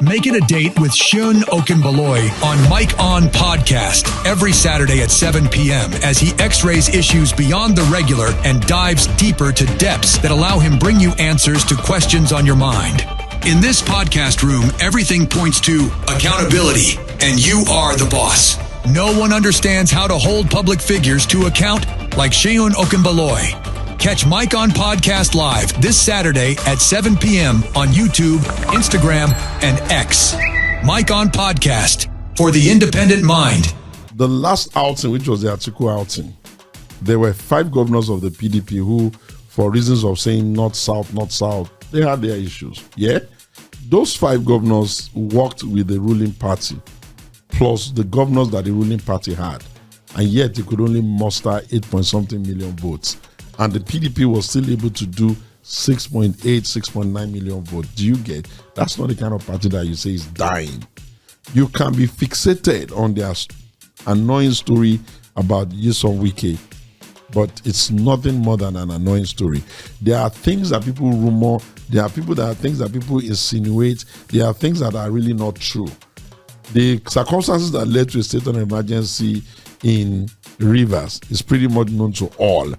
Make it a date with Seun Okinbaloye on Mike On Podcast every Saturday at 7 p.m. as he x-rays issues beyond the regular and dives deeper to depths that allow him bring you answers to questions on your mind. In this podcast room, everything points to accountability, and you are the boss. No one understands how to hold public figures to account like Seun Okinbaloye. Catch Mike On Podcast live this Saturday at 7 p.m. on YouTube, Instagram, and X. Mike On Podcast for the independent mind. The last outing, which was the Atiku outing, there were 5 governors of the PDP who, for reasons of saying not south, they had their issues. Yeah? Those 5 governors worked with the ruling party, plus the governors that the ruling party had. And yet they could only muster 8-point-something million votes. And the PDP was still able to do 6.8, 6.9 million votes. Do you get? That's not the kind of party that you say is dying. You can be fixated on their annoying story about Nyesom Wike, but it's nothing more than an annoying story. There are things that people rumor. There are things that people insinuate. There are things that are really not true. The circumstances that led to a state of emergency in Rivers is pretty much known to all.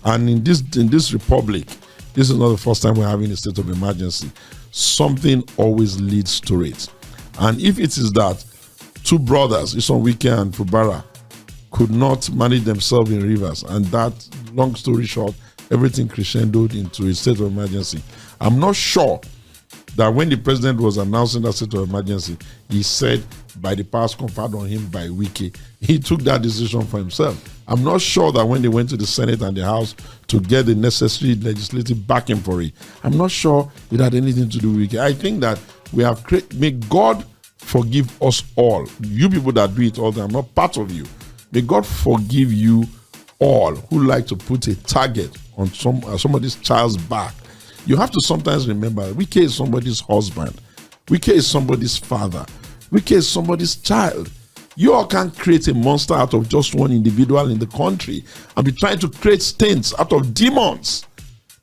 And in this republic, this is not the first time we're having a state of emergency. Something always leads to it. And if it is that 2 brothers, Nyesom Wike and Fubara, could not manage themselves in Rivers, and that, long story short, everything crescendoed into a state of emergency. I'm not sure that when the president was announcing that state of emergency, he said, by the powers conferred on him by Wike, he took that decision for himself. I'm not sure that when they went to the Senate and the House to get the necessary legislative backing for it, I'm not sure it had anything to do with Wike. I think that we have may God forgive us all. You people that do it all the time, I'm not part of you. May God forgive you all who like to put a target on somebody's child's back. You have to sometimes remember, Wike is somebody's husband. Wike is somebody's father. Wike is somebody's child. You all can't create a monster out of just one individual in the country and be trying to create stains out of demons.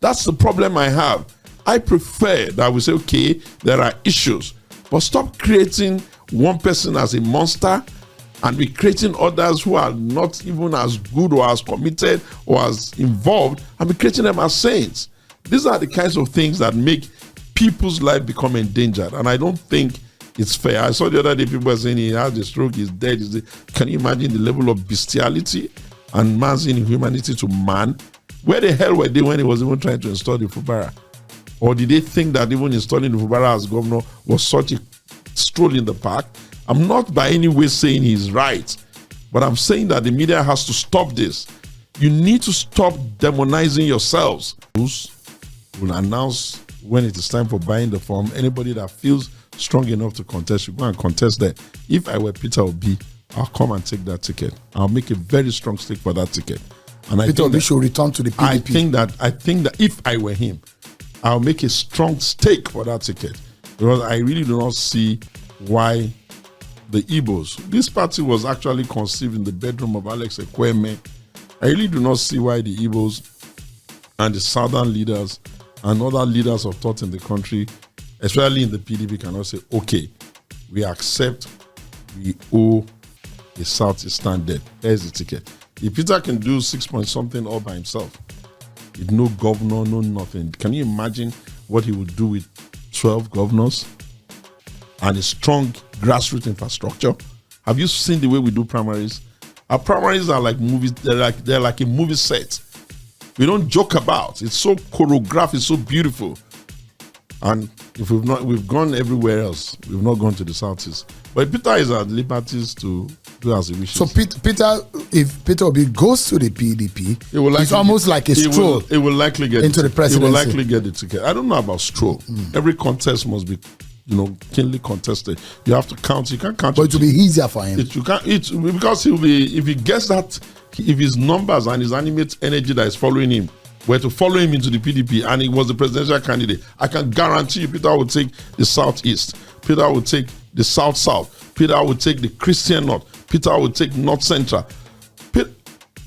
That's the problem I have. I prefer that we say, okay, there are issues, but stop creating one person as a monster and be creating others who are not even as good or as committed or as involved and be creating them as saints. These are the kinds of things that make people's life become endangered, and I don't think it's fair. I saw the other day people were saying he has the stroke, he's dead. Can you imagine the level of bestiality and man's inhumanity to man? Where the hell were they when he was even trying to install the Fubara? Or did they think that even installing the Fubara as governor was such a stroll in the park? I'm not by any way saying he's right, but I'm saying that the media has to stop this. You need to stop demonizing yourselves. Will announce when it is time for buying the form. Anybody that feels strong enough to contest, you go and contest that. If I were Peter Obi, I'll come and take that ticket. I'll make a very strong stake for that ticket. And Peter Obi should return to the PDP. I think that if I were him, I'll make a strong stake for that ticket, because I really do not see why the Igbos. This party was actually conceived in the bedroom of Alex Ekweme. I really do not see why the Igbos and the southern leaders and other leaders of thought in the country, especially in the PDP, cannot say, okay, we accept we owe a Southeastern debt. Here's the ticket. If Peter can do 6-point-something all by himself, with no governor, no nothing, can you imagine what he would do with 12 governors and a strong grassroots infrastructure? Have you seen the way we do primaries? Our primaries are like movies. They're like a movie set. We don't joke about. It's so choreographed. It's so beautiful. And if we've gone everywhere else. We've not gone to the Southeast. But Peter is at liberties to do as he wishes. So Peter, if Peter Obi goes to the PDP, it's almost like a stroll. It will likely get into the presidency. It will likely get the ticket. I don't know about stroll. Every contest must be, keenly contested. You have to count. You can't count. But it will be easier for him. Because he'll be, if he gets that, if his numbers and his animate energy that is following him were to follow him into the PDP and he was the presidential candidate, I can guarantee you Peter will take the Southeast. Peter will take the South-South. Peter will take the Christian North. Peter will take North Central.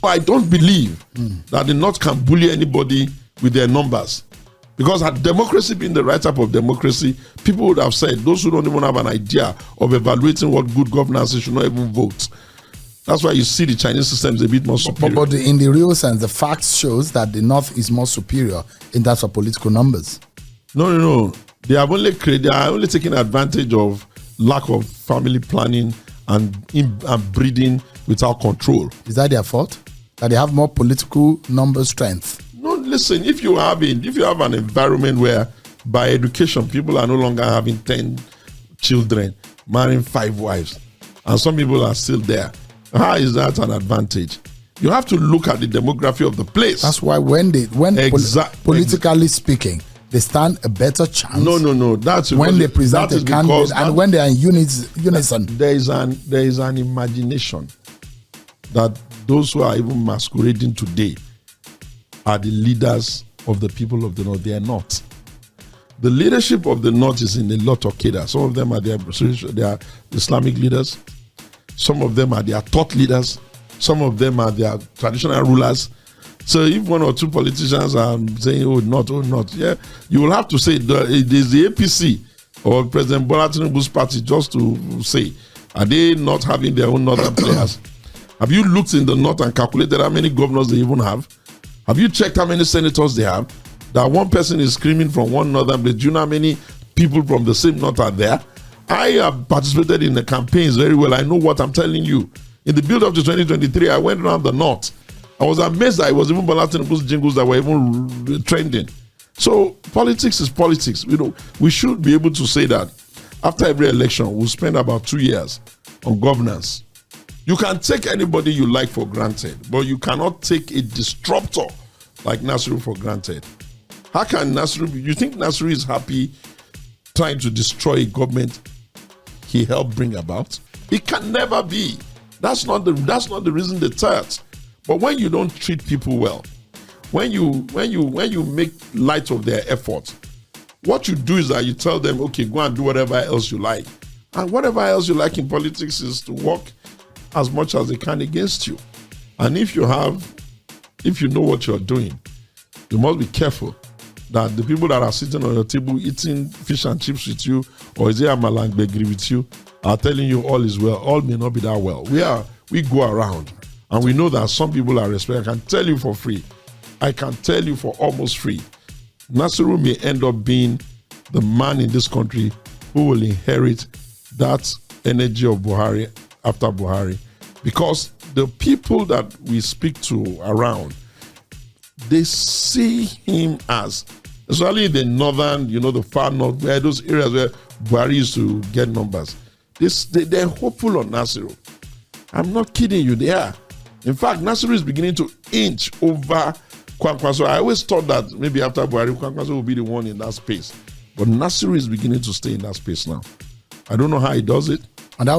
I don't believe that the North can bully anybody with their numbers. Because had democracy been the right type of democracy, people would have said those who don't even have an idea of evaluating what good governance is should not even vote. That's why you see the Chinese system is a bit more superior. But in the real sense, the facts shows that the North is more superior in terms of political numbers. No. They are only taking advantage of lack of family planning and breeding without control. Is that their fault? That they have more political number strength? No, listen, if you have an environment where by education people are no longer having 10 children, marrying 5 wives, and some people are still there, how is that an advantage? You have to look at the demography of the place. That's why politically speaking, they stand a better chance. No. That's when they present a candidate and when they are in unison. There is an imagination that those who are even masquerading today are the leaders of the people of the North. They are not. The leadership of the North is in a lot of cadres. Some of them are their Islamic leaders. Some of them are their thought leaders. Some of them are their traditional rulers. So if one or two politicians are saying, oh, not, yeah, you will have to say it is the APC or President Bola Tinubu's party just to say, are they not having their own northern players? Have you looked in the North and calculated how many governors they even have? Have you checked how many senators they have? That one person is screaming from one northern place. Do you know how many people from the same North are there? I have participated in the campaigns very well. I know what I'm telling you. In the build-up to 2023, I went around the North. I was amazed that it was even Bola Tinubu's jingles that were even trending. So politics is politics. We should be able to say that after every election, we'll spend about 2 years on governance. You can take anybody you like for granted, but you cannot take a disruptor like Nasiru for granted. How can Nasiru you think Nasiru is happy trying to destroy a government he helped bring about? It can never be. That's not the reason they start. But when you don't treat people well, when you make light of their effort, what you do is that you tell them, okay, go and do whatever else you like. And whatever else you like in politics is to work as much as they can against you. And if you know what you're doing, you must be careful that the people that are sitting on your table eating fish and chips with you, or is it amala and gbegiri with you, are telling you all is well. All may not be that well. We go around and we know that some people are respected. I can tell you for free. I can tell you for almost free. Nasiru may end up being the man in this country who will inherit that energy of Buhari after Buhari, because the people that we speak to around, they see him as, especially the northern, the far north, where those areas where Buhari used to get numbers. They're hopeful on Nasiru. I'm not kidding you, they are. In fact, Nasiru is beginning to inch over Kwankwaso. I always thought that maybe after Buhari, Kwankwaso will be the one in that space. But Nasiru is beginning to stay in that space now. I don't know how he does it. And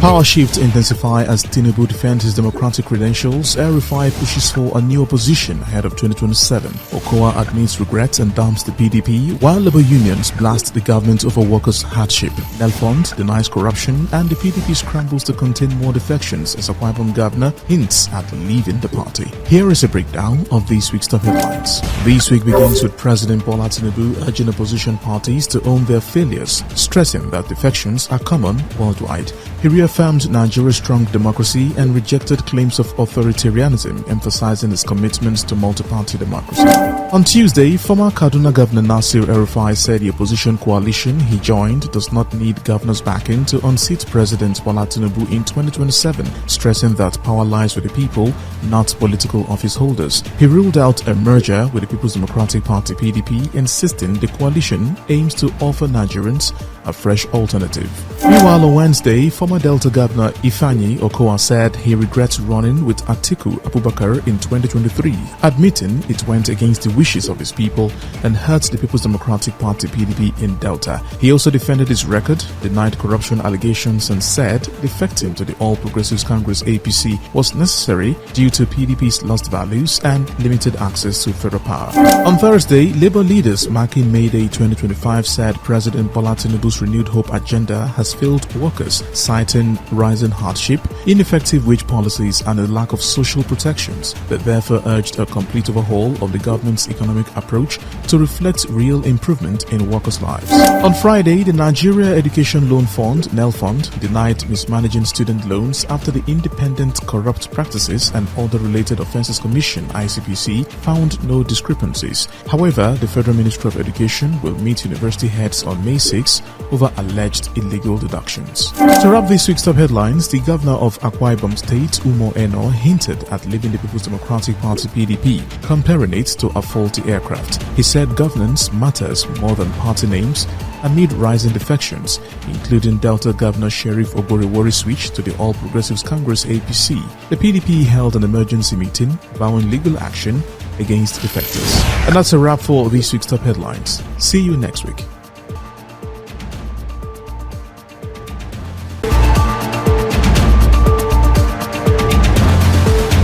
Power shifts intensify as Tinubu defends his democratic credentials. El-Rufai pushes for a new opposition ahead of 2027. Okowa admits regrets and dumps the PDP, while labor unions blast the government over workers' hardship. Nelfond denies corruption, and the PDP scrambles to contain more defections as Akwa Ibom governor hints at leaving the party. Here is a breakdown of this week's top headlines. This week begins with President Bola Tinubu urging opposition parties to own their failures, stressing that defections are common worldwide. He reaffirmed Nigeria's strong democracy and rejected claims of authoritarianism, emphasizing his commitments to multi-party democracy. On Tuesday, former Kaduna Governor Nasir El-Rufai said the opposition coalition he joined does not need governors' backing to unseat President Bola Tinubu in 2027, stressing that power lies with the people, not political office holders. He ruled out a merger with the People's Democratic Party (PDP), insisting the coalition aims to offer Nigerians a fresh alternative. Meanwhile, on Wednesday, former Delta Governor Ifeanyi Okowa said he regrets running with Atiku Abubakar in 2023, admitting it went against the wishes of his people and hurt the People's Democratic Party (PDP) in Delta. He also defended his record, denied corruption allegations, and said defecting to the All Progressives Congress (APC) was necessary due to PDP's lost values and limited access to federal power. On Thursday, Labour leaders marking May Day 2025 said President Bola Tinubu's renewed hope agenda has failed workers, citing given rising hardship, ineffective wage policies and a lack of social protections, but therefore urged a complete overhaul of the government's economic approach to reflect real improvement in workers' lives. On Friday, the Nigeria Education Loan Fund, NELFund, denied mismanaging student loans after the Independent Corrupt Practices and Other Related Offences Commission, ICPC, found no discrepancies. However, the Federal Ministry of Education will meet university heads on May 6 over alleged illegal deductions. To wrap this week's top headlines, the governor of Akwa Ibom State, Umo Eno, hinted at leaving the People's Democratic Party (PDP), comparing it to a faulty aircraft. He said governance matters more than party names amid rising defections, including Delta Governor Sheriff Oborewori's switch to the All Progressives Congress (APC). The PDP held an emergency meeting vowing legal action against defectors. And that's a wrap for this week's top headlines. See you next week.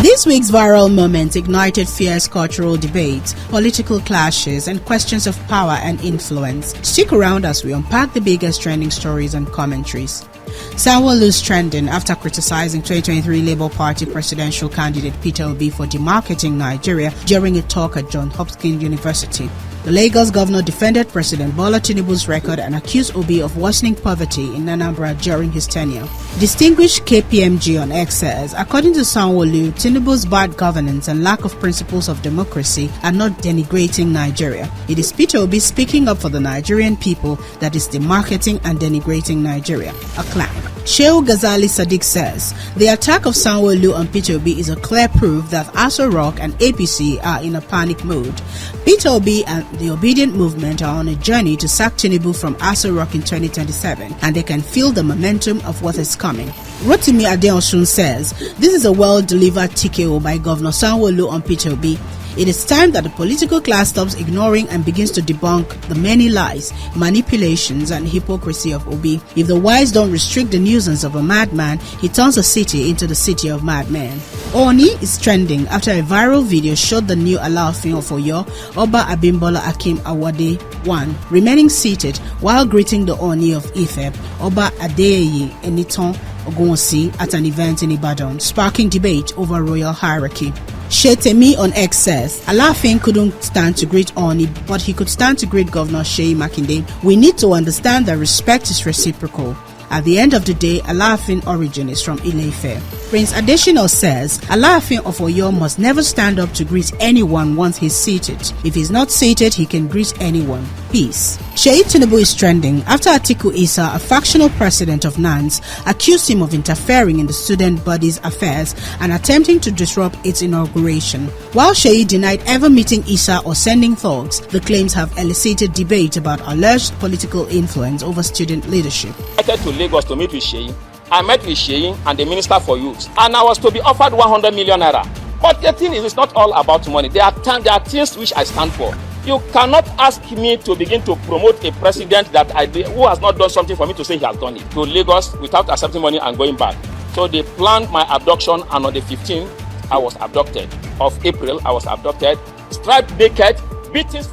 This week's viral moment ignited fierce cultural debates, political clashes, and questions of power and influence. Stick around as we unpack the biggest trending stories and commentaries. Sanwo-Olu's trending after criticizing 2023 Labour Party presidential candidate Peter Obi for demarketing Nigeria during a talk at Johns Hopkins University. The Lagos governor defended President Bola Tinubu's record and accused Obi of worsening poverty in Anambra during his tenure. Distinguished KPMG on X says, according to Sanwo-Olu, Tinubu's bad governance and lack of principles of democracy are not denigrating Nigeria. It is Peter Obi speaking up for the Nigerian people that is demarketing and denigrating Nigeria. A clang. Shehu Ghazali Sadiq says, the attack of Sanwo-Olu on Peter Obi is a clear proof that Aso Rock and APC are in a panic mode. Peter Obi and the Obedient Movement are on a journey to sack Tinubu from Aso Rock in 2027, and they can feel the momentum of what is coming. Rotimi Adeosun says, this is a well-delivered TKO by Governor Sanwo-Olu on Peter Obi. It is time that the political class stops ignoring and begins to debunk the many lies, manipulations, and hypocrisy of Obi. If the wise don't restrict the nuisance of a madman, he turns a city into the city of madmen. Oni is trending after a viral video showed the new Alaafin of Oyo, Oba Abimbola Akim Awade I, remaining seated while greeting the Oni of Ife, Oba Adeyeye Eniton Ogunwusi, at an event in Ibadan, sparking debate over royal hierarchy. Shetemi on X says, Alaafin couldn't stand to greet Oni, but he could stand to greet Governor Seyi Makinde. We need to understand that respect is reciprocal. At the end of the day, Alaafin origin is from Ile-Ife. Prince Adesina says, Alaafin of Oyo must never stand up to greet anyone once he's seated. If he's not seated, he can greet anyone. Peace. Seyi Tinubu is trending after Atiku Issa, a factional president of NANS, accused him of interfering in the student body's affairs and attempting to disrupt its inauguration. While Seyi denied ever meeting Issa or sending thugs, the claims have elicited debate about alleged political influence over student leadership. I went to Lagos to meet with Seyi. I met with Seyi and the Minister for Youth, and I was to be offered 100 million naira. But the thing is, it's not all about money. There are things which I stand for. You cannot ask me to begin to promote a president that who has not done something for me to say he has done it, to Lagos without accepting money and going back. So they planned my abduction, and on the 15th, I was abducted. Of April, I was abducted, stripped naked, beaten.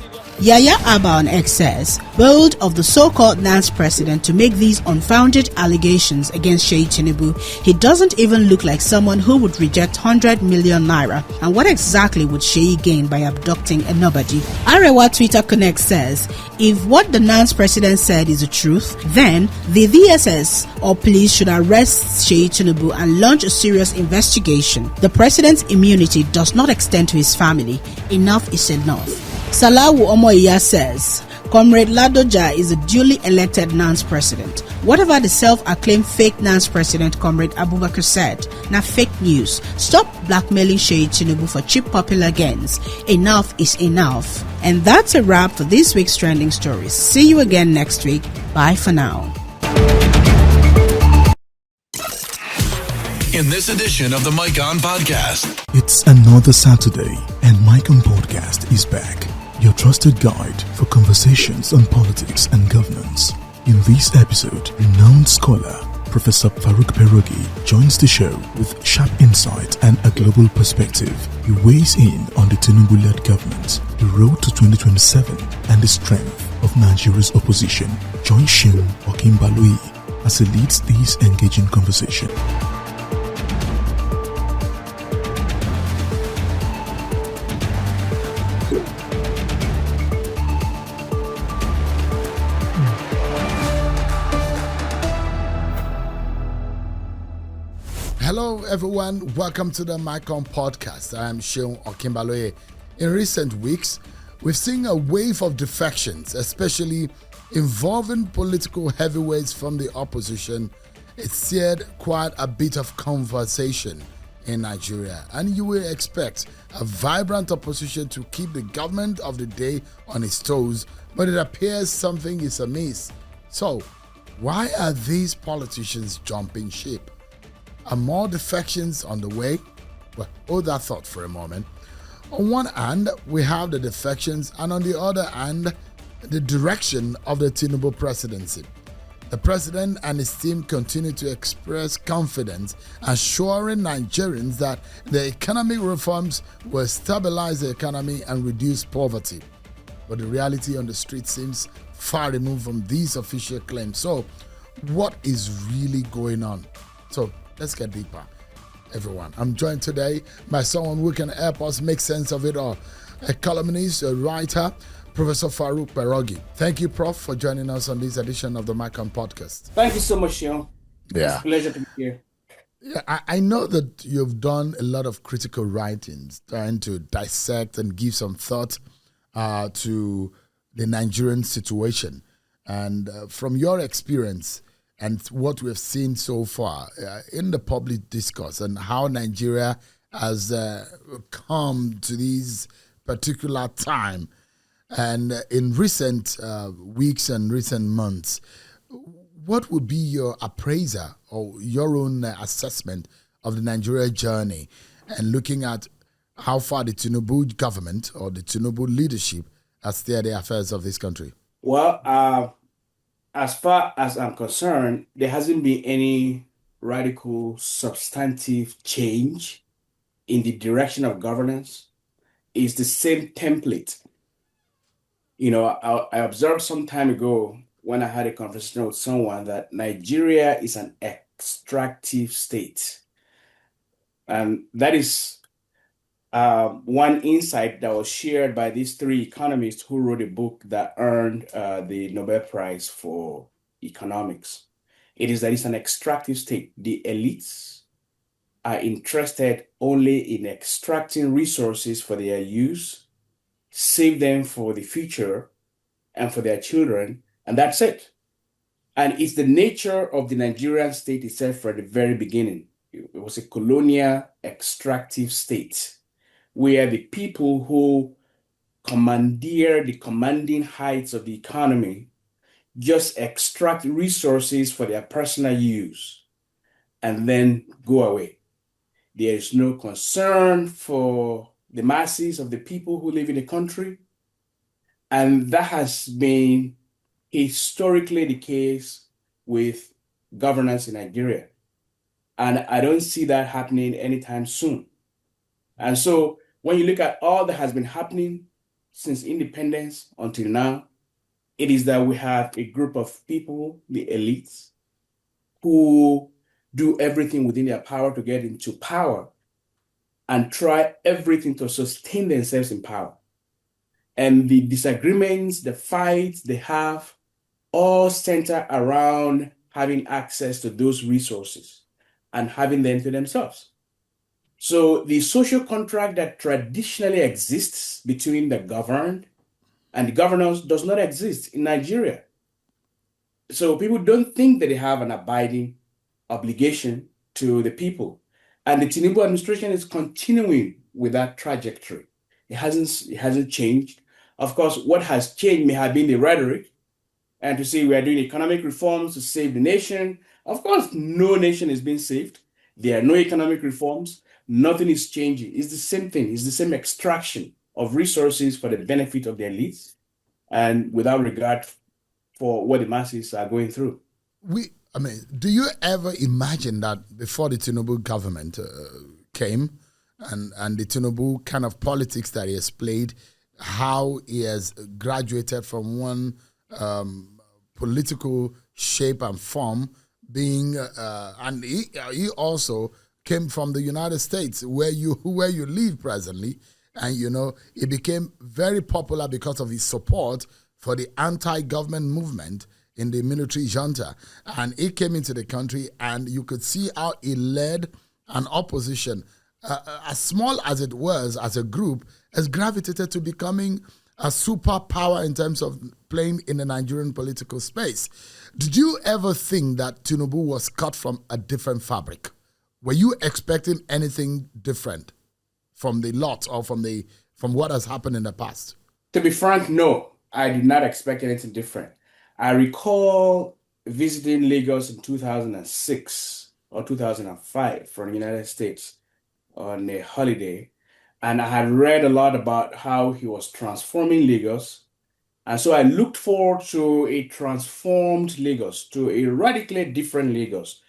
Yaya Abba on X says, bold of the so-called NANS president to make these unfounded allegations against Seyi Tinubu. He doesn't even look like someone who would reject 100 million naira. And what exactly would Seyi gain by abducting a nobody? Arewa Twitter Connect says, if what the NANS president said is the truth, then the VSS or police should arrest Seyi Tinubu and launch a serious investigation. The president's immunity does not extend to his family. Enough is enough. Salawu Omoiya says, Comrade Ladoja is a duly elected NANS president. Whatever the self-acclaimed fake NANS president Comrade Abubakar said, na fake news. Stop blackmailing Seyi Tinubu for cheap popular gains. Enough is enough. And that's a wrap for this week's trending stories. See you again next week. Bye for now. In this edition of the Mike On Podcast. It's another Saturday, and Mike On Podcast is back. Your trusted guide for conversations on politics and governance. In this episode, renowned scholar Professor Farooq Kperogi joins the show with sharp insight and a global perspective. He weighs in on the Tinubu-led government, the road to 2027, and the strength of Nigeria's opposition. Join Seun Okinbaloye as he leads this engaging conversation. Hello, everyone. Welcome to the Micon podcast. I am Seun Okinbaloye. In recent weeks, we've seen a wave of defections, especially involving political heavyweights from the opposition. It seared quite a bit of conversation in Nigeria, and you will expect a vibrant opposition to keep the government of the day on its toes, but it appears something is amiss. So, why are these politicians jumping ship? Are more defections on the way? Well, hold that thought for a moment. On one hand, we have the defections, and on the other hand, the direction of the Tinubu presidency. The president and his team continue to express confidence, assuring Nigerians that the economic reforms will stabilize the economy and reduce poverty. But the reality on the street seems far removed from these official claims. So, what is really going on? So, let's get deeper, everyone. I'm joined today by someone who can help us make sense of it all. A columnist, a writer, Professor Farooq Kperogi. Thank you, Prof, for joining us on this edition of the Micon podcast. Thank you so much, Sean. Yeah. It's a pleasure to be here. Yeah, I know that you've done a lot of critical writings, trying to dissect and give some thought to the Nigerian situation. And from your experience, and what we've seen so far in the public discourse and how Nigeria has come to this particular time, and in recent weeks and recent months, what would be your appraiser or your own assessment of the Nigeria journey, and looking at how far the Tinubu government or the Tinubu leadership has steered the affairs of this country? Well, as far as I'm concerned, there hasn't been any radical substantive change in the direction of governance. It's the same template. You know, I observed some time ago when I had a conversation with someone that Nigeria is an extractive state. And that is one insight that was shared by these three economists who wrote a book that earned the Nobel Prize for economics. It is that it's an extractive state. The elites are interested only in extracting resources for their use, save them for the future and for their children, and that's it. And it's the nature of the Nigerian state itself from the very beginning. It was a colonial extractive state, where the people who commandeer the commanding heights of the economy just extract resources for their personal use and then go away. There is no concern for the masses of the people who live in the country. And that has been historically the case with governance in Nigeria. And I don't see that happening anytime soon. And so when you look at all that has been happening since independence until now, it is that we have a group of people, the elites, who do everything within their power to get into power and try everything to sustain themselves in power. And the disagreements, the fights they have all center around having access to those resources and having them to themselves. So the social contract that traditionally exists between the governed and the governors does not exist in Nigeria. So people don't think that they have an abiding obligation to the people. And the Tinubu administration is continuing with that trajectory. It hasn't changed. Of course, what has changed may have been the rhetoric, and to say we are doing economic reforms to save the nation. Of course, no nation is being saved. There are no economic reforms. Nothing is changing. It's the same thing. It's the same extraction of resources for the benefit of the elites and without regard for what the masses are going through. Do you ever imagine that before the Tinubu government came and the Tinubu kind of politics that he has played, how he has graduated from one political shape and form being, and he also came from the United States, where you live presently, and he became very popular because of his support for the anti-government movement in the military junta. And he came into the country, and you could see how he led an opposition, as small as it was as a group, has gravitated to becoming a superpower in terms of playing in the Nigerian political space. Did you ever think that Tinubu was cut from a different fabric? Were you expecting anything different from the lot or from what has happened in the past? To be frank, no, I did not expect anything different. I recall visiting Lagos in 2006 or 2005 from the United States on a holiday, and I had read a lot about how he was transforming Lagos. And so I looked forward to a transformed Lagos, to a radically different Lagos,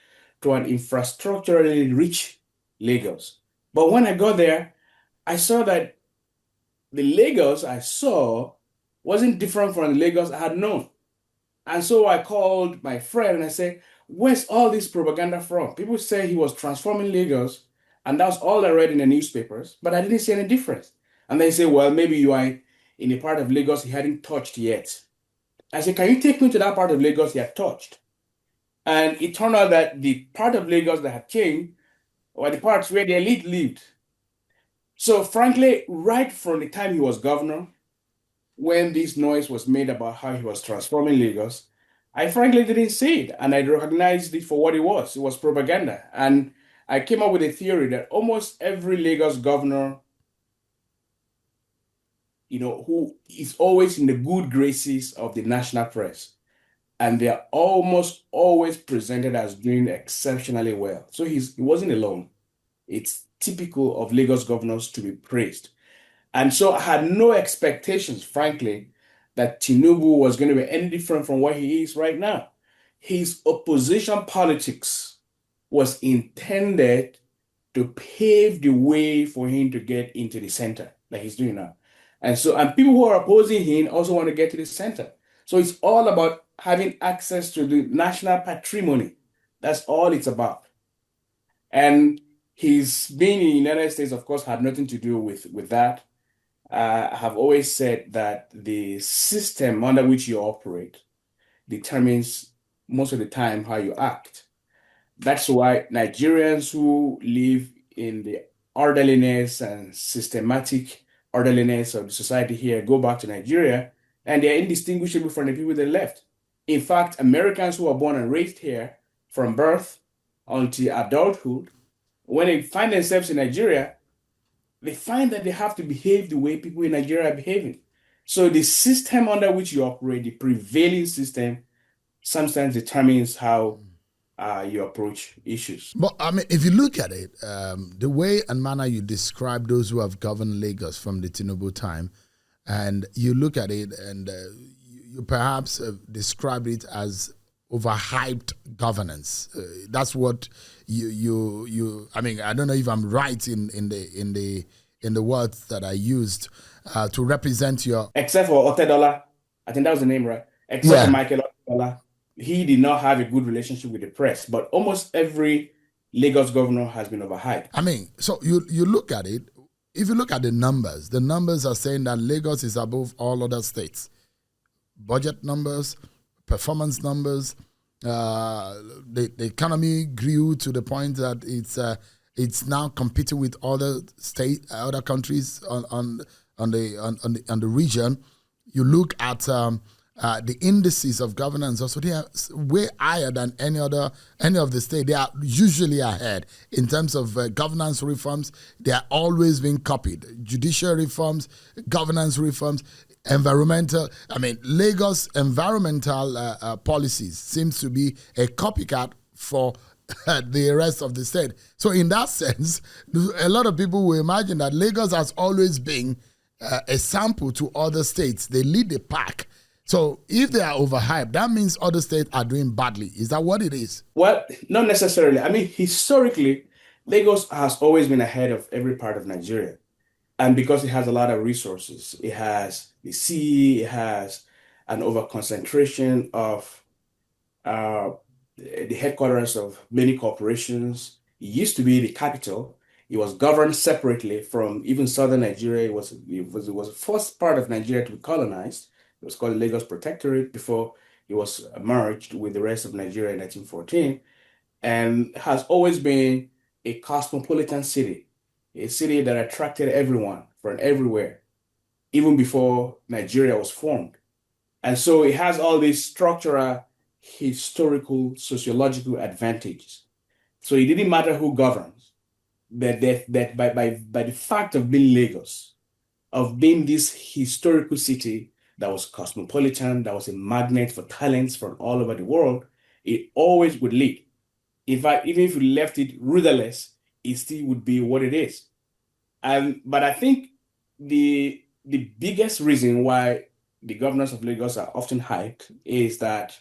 to an infrastructurally rich Lagos. But when I got there, I saw that the Lagos I saw wasn't different from the Lagos I had known. And so I called my friend and I said, where's all this propaganda from? People say he was transforming Lagos, and that's all I read in the newspapers, but I didn't see any difference. And they say, well, maybe you are in a part of Lagos he hadn't touched yet. I said, can you take me to that part of Lagos he had touched? And it turned out that the part of Lagos that had changed were the parts where the elite lived. So frankly, right from the time he was governor, when this noise was made about how he was transforming Lagos, I frankly didn't see it, and I recognized it for what it was. It was propaganda. And I came up with a theory that almost every Lagos governor, who is always in the good graces of the national press, and they are almost always presented as doing exceptionally well. So he wasn't alone. It's typical of Lagos governors to be praised. And so I had no expectations, frankly, that Tinubu was going to be any different from what he is right now. His opposition politics was intended to pave the way for him to get into the center, like he's doing now. And people who are opposing him also want to get to the center. So it's all about having access to the national patrimony. That's all it's about. And his being in the United States, of course, had nothing to do with that. I have always said that the system under which you operate determines most of the time how you act. That's why Nigerians who live in the orderliness and systematic orderliness of the society here go back to Nigeria, and they're indistinguishable from the people they left. In fact, Americans who are born and raised here from birth until adulthood, when they find themselves in Nigeria, they find that they have to behave the way people in Nigeria are behaving. So the system under which you operate, the prevailing system, sometimes determines how you approach issues. But I mean, if you look at it, the way and manner you describe those who have governed Lagos from the Tinubu time, and you look at it and you perhaps describe it as overhyped governance. That's what you. I mean, I don't know if I'm right in the words that I used to represent your. Except for Otedola, I think that was the name, right? Except for Michael Otedola, he did not have a good relationship with the press. But almost every Lagos governor has been overhyped. I mean, so you look at it. If you look at the numbers are saying that Lagos is above all other states. Budget numbers, performance numbers, the economy grew to the point that it's now competing with other countries on the region. You look at the indices of governance, also they are way higher than any of the state. They are usually ahead in terms of governance reforms. They are always being copied. Judicial reforms, governance reforms. Lagos environmental policies seems to be a copycat for the rest of the state. So in that sense, a lot of people will imagine that Lagos has always been a sample to other states. They lead the pack. So if they are overhyped, that means other states are doing badly. Is that what it is? Well, not necessarily. I mean, historically, Lagos has always been ahead of every part of Nigeria. And because it has a lot of resources, it has the sea, it has an over-concentration of the headquarters of many corporations. It used to be the capital. It was governed separately from even southern Nigeria. It was the first part of Nigeria to be colonized. It was called Lagos Protectorate before it was merged with the rest of Nigeria in 1914, and has always been a cosmopolitan city, a city that attracted everyone from everywhere, even before Nigeria was formed. And so it has all these structural, historical, sociological advantages. So it didn't matter who governs, that by the fact of being Lagos, of being this historical city that was cosmopolitan, that was a magnet for talents from all over the world, it always would lead. In fact, even if you left it rudderless, it still would be what it is. But I think the biggest reason why the governors of Lagos are often hyped is that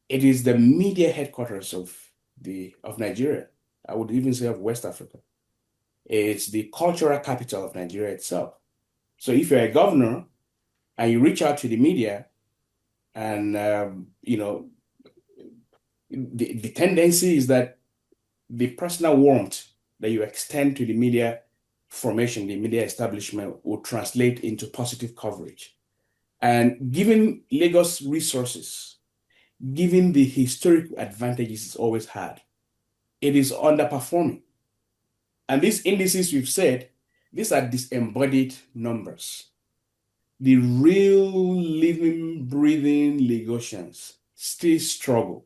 it is the media headquarters of Nigeria. I would even say of West Africa. It's the cultural capital of Nigeria itself. So if you're a governor and you reach out to the media, and the tendency is that the personal warmth that you extend to the media formation, the media establishment, will translate into positive coverage. And given Lagos resources, given the historical advantages it's always had, it is underperforming. And these indices we've said, these are disembodied numbers. The real living, breathing Lagosians still struggle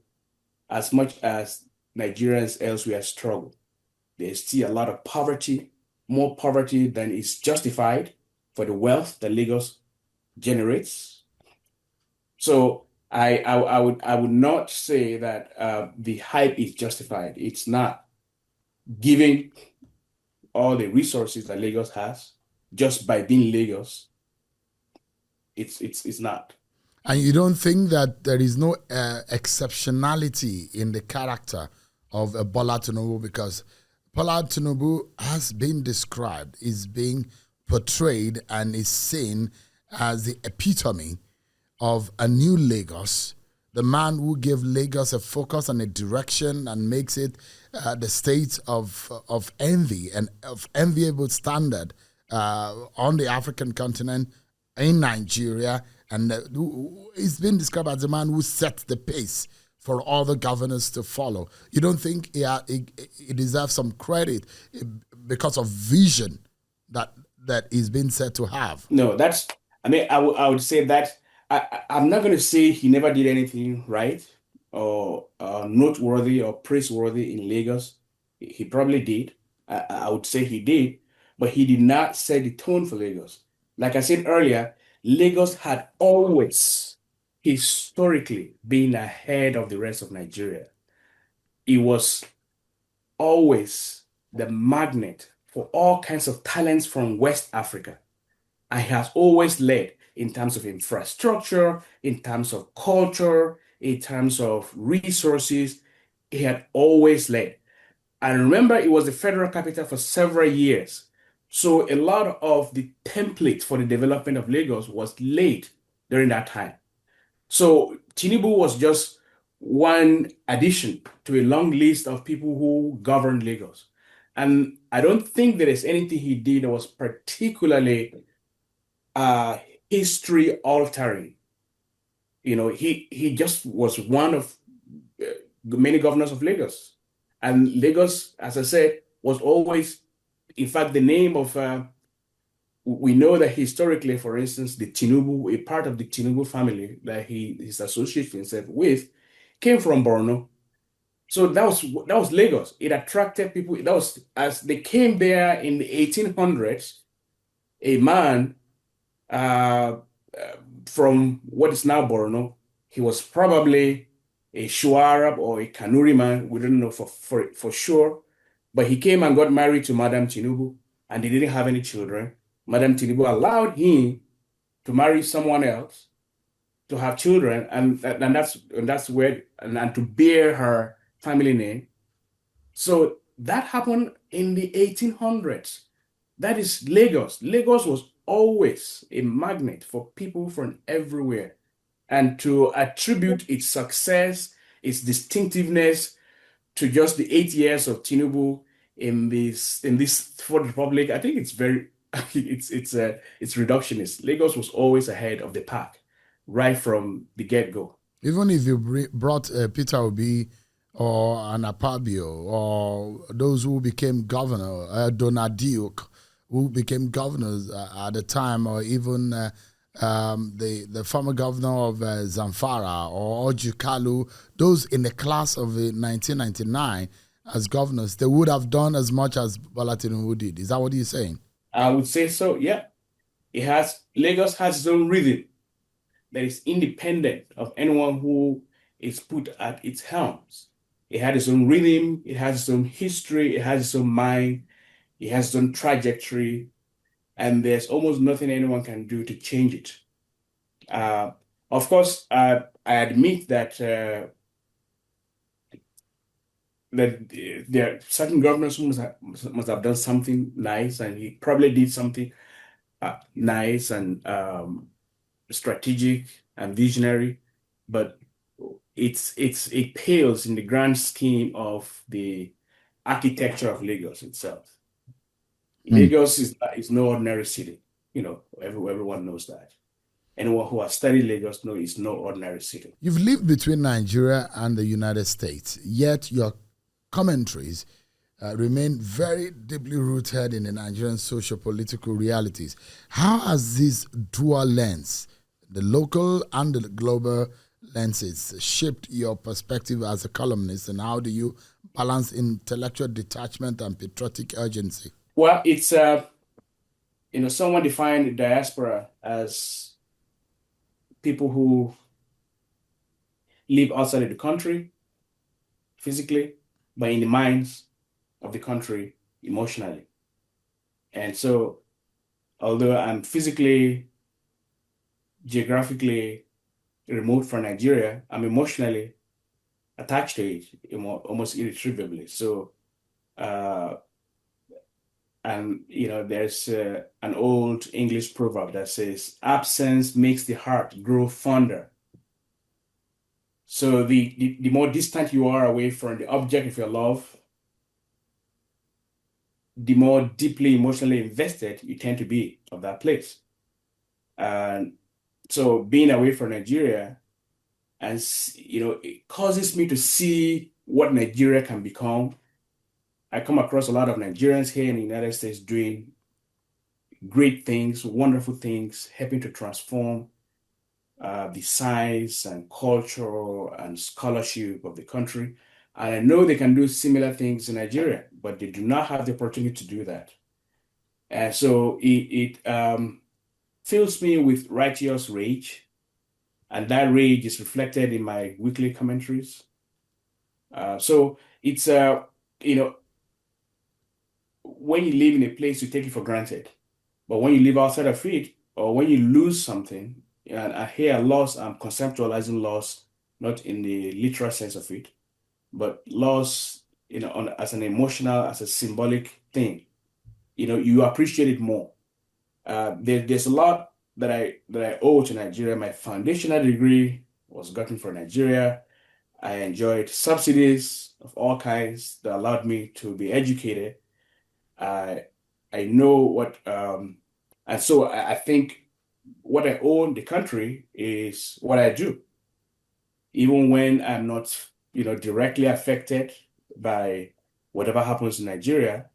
as much as Nigerians elsewhere struggle. There's still a lot of poverty, more poverty than is justified for the wealth that Lagos generates. So I would not say that the hype is justified. It's not. Given all the resources that Lagos has, just by being Lagos, it's not. And you don't think that there is no exceptionality in the character of Bola Tinubu, because Bola Tinubu has been described, is being portrayed, and is seen as the epitome of a new Lagos, the man who gave Lagos a focus and a direction and makes it the state of envy and of enviable standard on the African continent, in Nigeria. And he's been described as the man who set the pace for all the governors to follow. You don't think he deserves some credit because of vision that he's been said to have? No, I would say that I'm not going to say he never did anything right or noteworthy or praiseworthy in Lagos. He probably did. I would say he did, but he did not set the tone for Lagos. Like I said earlier, Lagos had always historically been ahead of the rest of Nigeria. It was always the magnet for all kinds of talents from West Africa, and has always led in terms of infrastructure, in terms of culture, in terms of resources. He had always led. And remember, it was the federal capital for several years. So a lot of the template for the development of Lagos was laid during that time. So Tinubu was just one addition to a long list of people who governed Lagos. And I don't think there is anything he did that was particularly history altering. He just was one of many governors of Lagos. And Lagos, as I said, was always, in fact, the name of, we know that historically, for instance, the Tinubu, a part of the Tinubu family that his associates himself with, came from Borno. So that was Lagos. It attracted people. That was, as they came there in the 1800s, a man from what is now Borno, he was probably a Shuarab or a Kanuri man. We don't know for sure. But he came and got married to Madam Tinubu, and they didn't have any children. Madam Tinubu allowed him to marry someone else, to have children, and that's where, and to bear her family name. So that happened in the 1800s. That is Lagos. Lagos was always a magnet for people from everywhere. And to attribute its success, its distinctiveness to just the 8 years of Tinubu in this Fourth Republic, I think it's very it's reductionist. Lagos was always ahead of the pack right from the get-go. Even if you brought Peter Obi or an Apabio or those who became governor, Donadiuk, who became governors at the time, or even the former governor of Zamfara or Ojukalu, those in the class of 1999 as governors, they would have done as much as Bola Tinubu did. Is that what you're saying? I would say so, yeah. Lagos has its own rhythm that is independent of anyone who is put at its helms. It had its own rhythm, it has its own history, it has its own mind, it has its own trajectory, and there's almost nothing anyone can do to change it. Of course, I admit that there are certain governors who must have done something nice, and he probably did something nice and strategic and visionary, but it pales in the grand scheme of the architecture of Lagos itself. Lagos is no ordinary city. Everyone knows that. Anyone who has studied Lagos knows it's no ordinary city. You've lived between Nigeria and the United States, yet your commentaries remain very deeply rooted in the Nigerian socio-political realities. How has this dual lens, the local and the global lenses, shaped your perspective as a columnist, and how do you balance intellectual detachment and patriotic urgency? Well, it's someone defined diaspora as people who live outside of the country physically, but in the minds of the country emotionally. And so, although I'm physically, geographically removed from Nigeria, I'm emotionally attached to it almost irretrievably. So, there's an old English proverb that says, absence makes the heart grow fonder. So the more distant you are away from the object of your love, the more deeply emotionally invested you tend to be of that place. And so being away from Nigeria, and it causes me to see what Nigeria can become. I come across a lot of Nigerians here in the United States doing great things, wonderful things, helping to transform the science and culture and scholarship of the country. And I know they can do similar things in Nigeria, but they do not have the opportunity to do that. And so it fills me with righteous rage. And that rage is reflected in my weekly commentaries. So it's, when you live in a place, you take it for granted. But when you live outside of it, or when you lose something, and I hear loss, I'm conceptualizing loss, not in the literal sense of it, but loss, as an emotional, as a symbolic thing, you appreciate it more. There's a lot that I owe to Nigeria. My foundational degree was gotten from Nigeria. I enjoyed subsidies of all kinds that allowed me to be educated. I know what, and so I think what I owe the country is what I do. Even when I'm not, directly affected by whatever happens in Nigeria,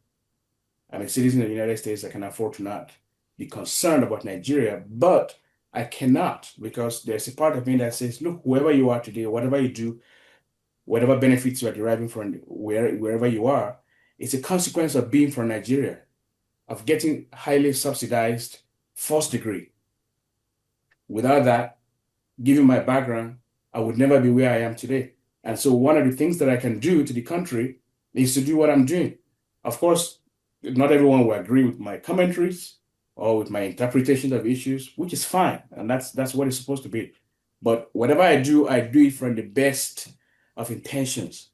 I'm a citizen of the United States. I can afford to not be concerned about Nigeria, but I cannot, because there's a part of me that says, look, whoever you are today, whatever you do, whatever benefits you are deriving from wherever you are, it's a consequence of being from Nigeria, of getting highly subsidized first degree. Without that, given my background, I would never be where I am today. And so one of the things that I can do to the country is to do what I'm doing. Of course, not everyone will agree with my commentaries or with my interpretations of issues, which is fine. And that's what it's supposed to be. But whatever I do it from the best of intentions.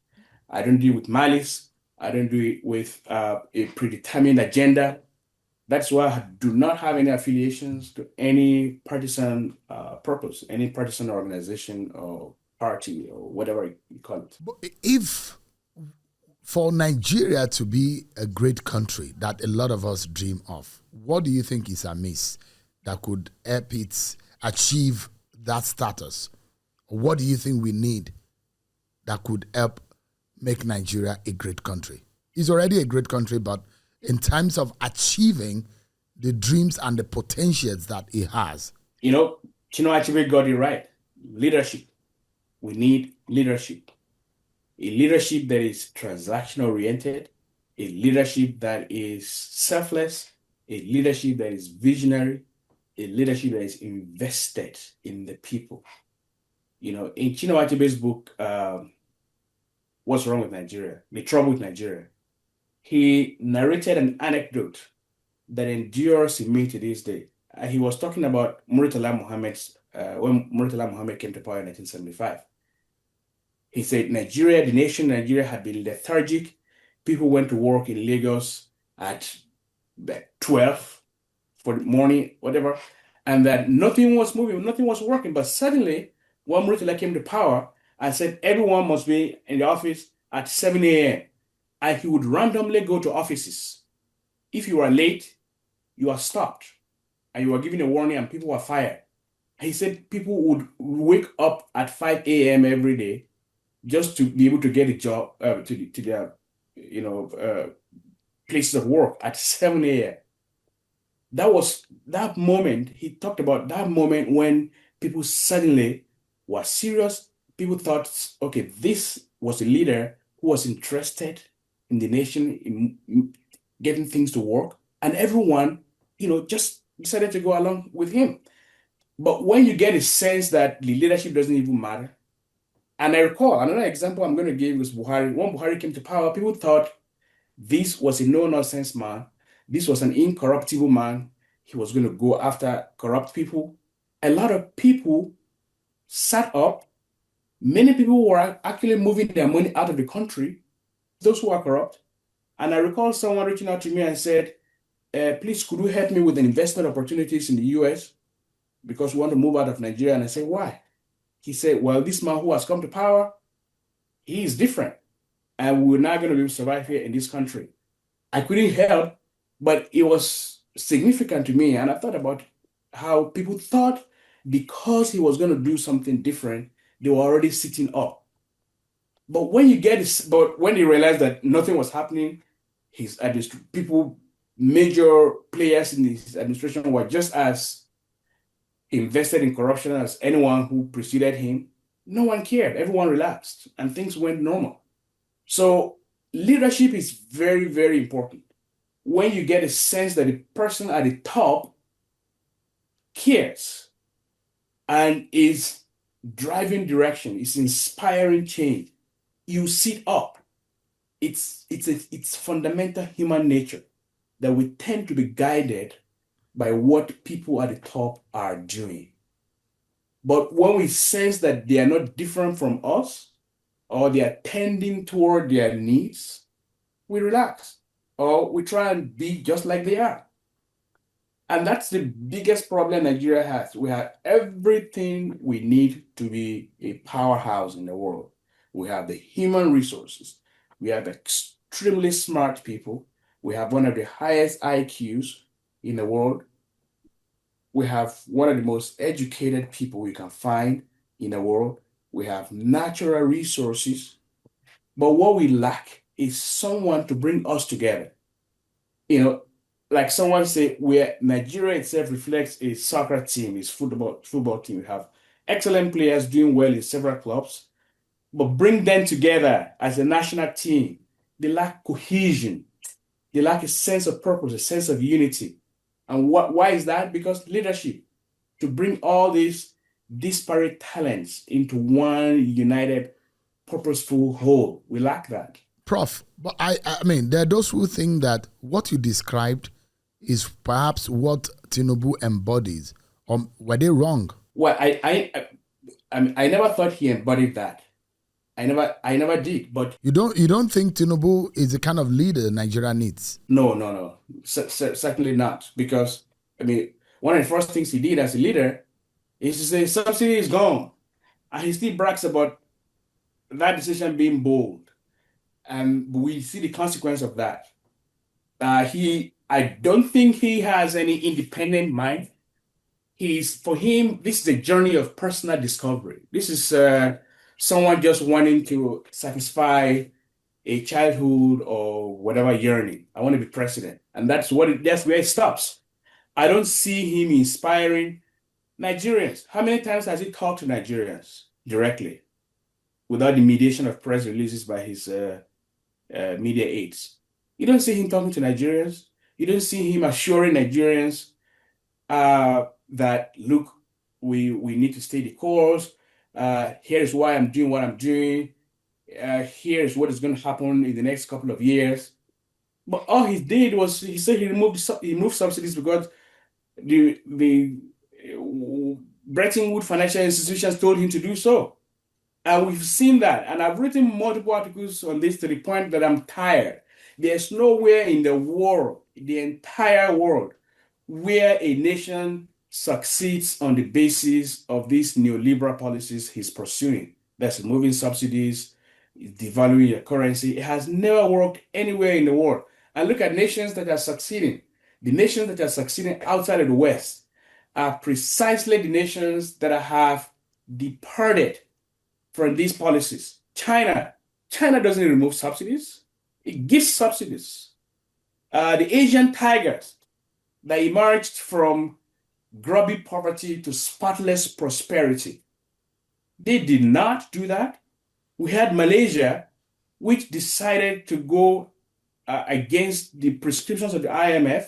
I don't do it with malice. I don't do it with a predetermined agenda. That's why I do not have any affiliations to any partisan purpose, any partisan organization or party or whatever you call it. But if for Nigeria to be a great country that a lot of us dream of, what do you think is amiss that could help it achieve that status? What do you think we need that could help make Nigeria a great country? It's already a great country, but in terms of achieving the dreams and the potentials that it has. Chinua Achebe got it right. Leadership. We need leadership. A leadership that is transaction oriented, a leadership that is selfless, a leadership that is visionary, a leadership that is invested in the people. In Chinua Achebe's book, What's Wrong with Nigeria? The Trouble with Nigeria, he narrated an anecdote that endures in me to this day. He was talking about Murtala Muhammad's, when Murtala Muhammad came to power in 1975. He said Nigeria, the nation Nigeria, had been lethargic. People went to work in Lagos at 12 for the morning, whatever, and that nothing was moving, nothing was working. But suddenly, when Murtala came to power and said everyone must be in the office at 7 a.m., and he would randomly go to offices. If you are late, you are stopped, and you are given a warning, and people are fired. He said people would wake up at 5 a.m. every day just to be able to get a job to their places of work at 7 a.m. That moment, he talked about that moment when people suddenly were serious. People thought, okay, this was a leader who was interested in the nation, in getting things to work, and everyone, just decided to go along with him. But when you get a sense that the leadership doesn't even matter, and I recall another example I'm going to give was Buhari. When Buhari came to power, people thought this was a no-nonsense man. This was an incorruptible man. He was going to go after corrupt people. A lot of people sat up. Many people were actually moving their money out of the country, those who are corrupt. And I recall someone reaching out to me and said, please, could you help me with investment opportunities in the US? Because we want to move out of Nigeria. And I said, why? He said, well, this man who has come to power, he is different. And we're not going to be able to survive here in this country. I couldn't help, but it was significant to me. And I thought about how people thought because he was going to do something different, they were already sitting up. But when when they realized that nothing was happening, major players in his administration were just as invested in corruption as anyone who preceded him. No one cared. Everyone relaxed and things went normal. So leadership is very, very important. When you get a sense that the person at the top cares and is driving direction, is inspiring change, you sit up. It's fundamental human nature that we tend to be guided by what people at the top are doing. But when we sense that they are not different from us, or they are tending toward their needs, we relax, or we try and be just like they are. And that's the biggest problem Nigeria has. We have everything we need to be a powerhouse in the world. We have the human resources. We have extremely smart people. We have one of the highest IQs in the world. We have one of the most educated people you can find in the world. We have natural resources. But what we lack is someone to bring us together. Like someone say, where Nigeria itself reflects a soccer team, is football team. We have excellent players doing well in several clubs, but bring them together as a national team. They lack cohesion. They lack a sense of purpose, a sense of unity. And why is that? Because leadership, to bring all these disparate talents into one united, purposeful whole. We lack that. Prof, but I mean, there are those who think that what you described is perhaps what Tinubu embodies. Were they wrong? Well, I never thought he embodied that. I never did. But you don't think Tinubu is the kind of leader Nigeria needs? No. Certainly not. Because one of the first things he did as a leader is to say subsidy is gone. And he still brags about that decision being bold. And we see the consequence of that. I don't think he has any independent mind. For him, this is a journey of personal discovery. This is someone just wanting to satisfy a childhood or whatever yearning. I want to be president. And that's where it stops. I don't see him inspiring Nigerians. How many times has he talked to Nigerians directly without the mediation of press releases by his media aides? You don't see him talking to Nigerians. You don't see him assuring Nigerians that, look, we need to stay the course. Here's why I'm doing what I'm doing. Here's what is going to happen in the next couple of years. But all he did was he said he removed subsidies because the Bretton Woods financial institutions told him to do so. And we've seen that. And I've written multiple articles on this to the point that I'm tired. There's nowhere in the world, the entire world, where a nation succeeds on the basis of these neoliberal policies he's pursuing. That's removing subsidies, devaluing your currency. It has never worked anywhere in the world. And look at nations that are succeeding. The nations that are succeeding outside of the West are precisely the nations that have departed from these policies. China doesn't remove subsidies. It gives subsidies. The Asian tigers that emerged from grubby poverty to spotless prosperity, they did not do that. We had Malaysia, which decided to go against the prescriptions of the IMF.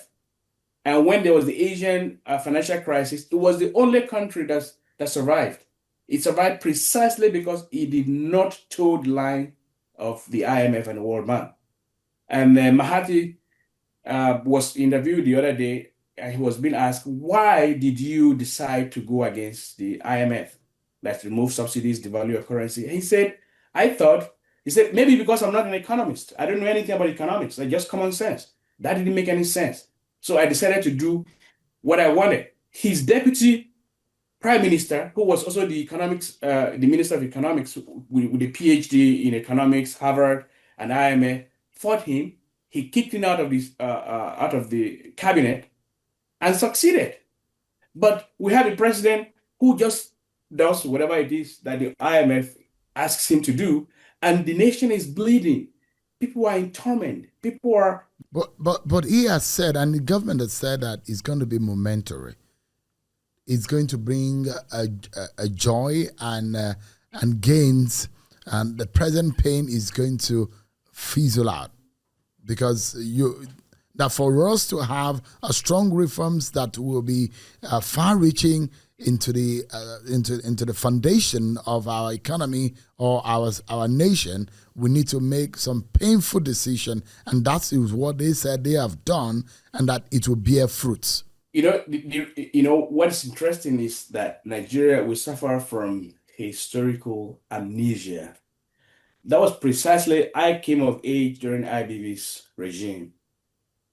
And when there was the Asian financial crisis, it was the only country that survived. It survived precisely because it did not toe the line of the IMF and the World Bank. And Mahathir was interviewed the other day, and he was being asked, why did you decide to go against the IMF? Let's remove subsidies, devalue your currency. And he said, maybe because I'm not an economist. I don't know anything about economics. Like just common sense. That didn't make any sense. So I decided to do what I wanted. His deputy prime minister, who was also the minister of economics with a PhD in economics, Harvard and IMF, fought him. He kicked him out of the cabinet and succeeded. But we have a president who just does whatever it is that the IMF asks him to do, and the nation is bleeding. People are in torment. People are. But he has said, and the government has said that it's going to be momentary. It's going to bring a joy and gains, and the present pain is going to fizzle out, because that for us to have a strong reforms that will be far-reaching into the foundation of our economy or our nation, we need to make some painful decision, and that is what they said they have done, and that it will bear fruits. What's interesting is that Nigeria will suffer from historical amnesia. That was precisely, I came of age during IBB's regime,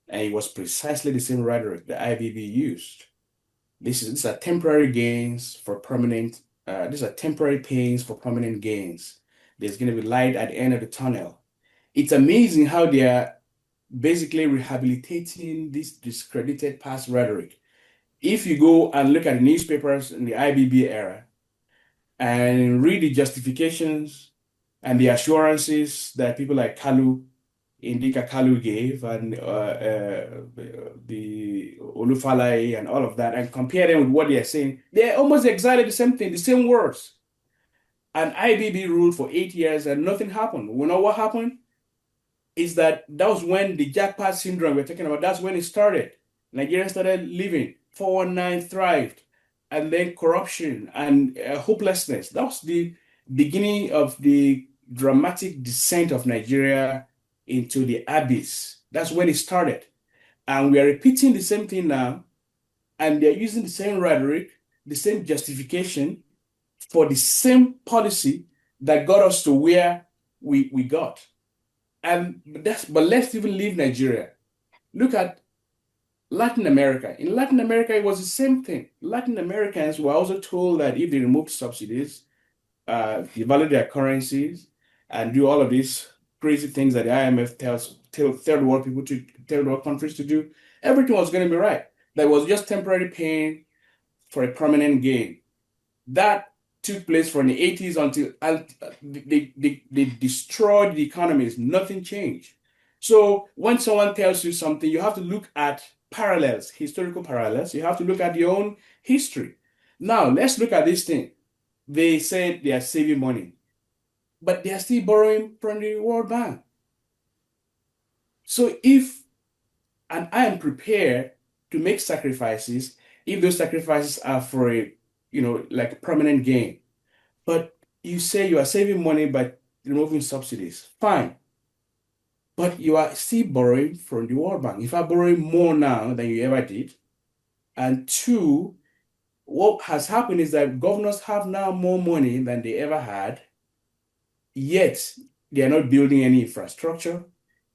and it was precisely the same rhetoric that IBB used. These are temporary gains for permanent, these are temporary pains for permanent gains. There's going to be light at the end of the tunnel. It's amazing how they are basically rehabilitating this discredited past rhetoric. If you go and look at the newspapers in the IBB era and read the justifications and the assurances that people like Indika Kalu gave, and the Olufalaye and all of that, and compare them with what they are saying, they're almost exactly the same thing, the same words. And IBB ruled for 8 years and nothing happened. We know what happened? Is that was when the jackpot syndrome we're talking about, that's when it started. Nigerians started living, 419 thrived, and then corruption and hopelessness. That was the beginning of the dramatic descent of Nigeria into the abyss. That's when it started. And we are repeating the same thing now, and they're using the same rhetoric, the same justification for the same policy that got us to where we got. But let's even leave Nigeria. Look at Latin America. In Latin America, it was the same thing. Latin Americans were also told that if they removed subsidies, devalue their currencies and do all of these crazy things that the IMF tells third world people to third world countries to do, everything was going to be right. That was just temporary pain for a permanent gain. That took place from the 80s until they destroyed the economies. Nothing changed. So when someone tells you something, you have to look at parallels, historical parallels. You have to look at your own history. Now, let's look at this thing. They said they are saving money, but they are still borrowing from the World Bank. So and I am prepared to make sacrifices if those sacrifices are for a, like permanent gain. But you say you are saving money by removing subsidies. Fine. But you are still borrowing from the World Bank. If I'm borrowing more now than you ever did, and two, what has happened is that governors have now more money than they ever had, yet they are not building any infrastructure.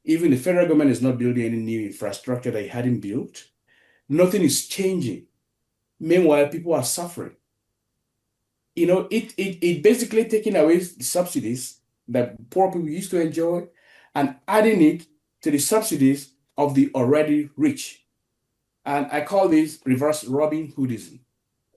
Even the federal government is not building any new infrastructure that it hadn't built. Nothing is changing. Meanwhile, people are suffering. It basically taking away the subsidies that poor people used to enjoy and adding it to the subsidies of the already rich. And I call this reverse Robin Hoodism.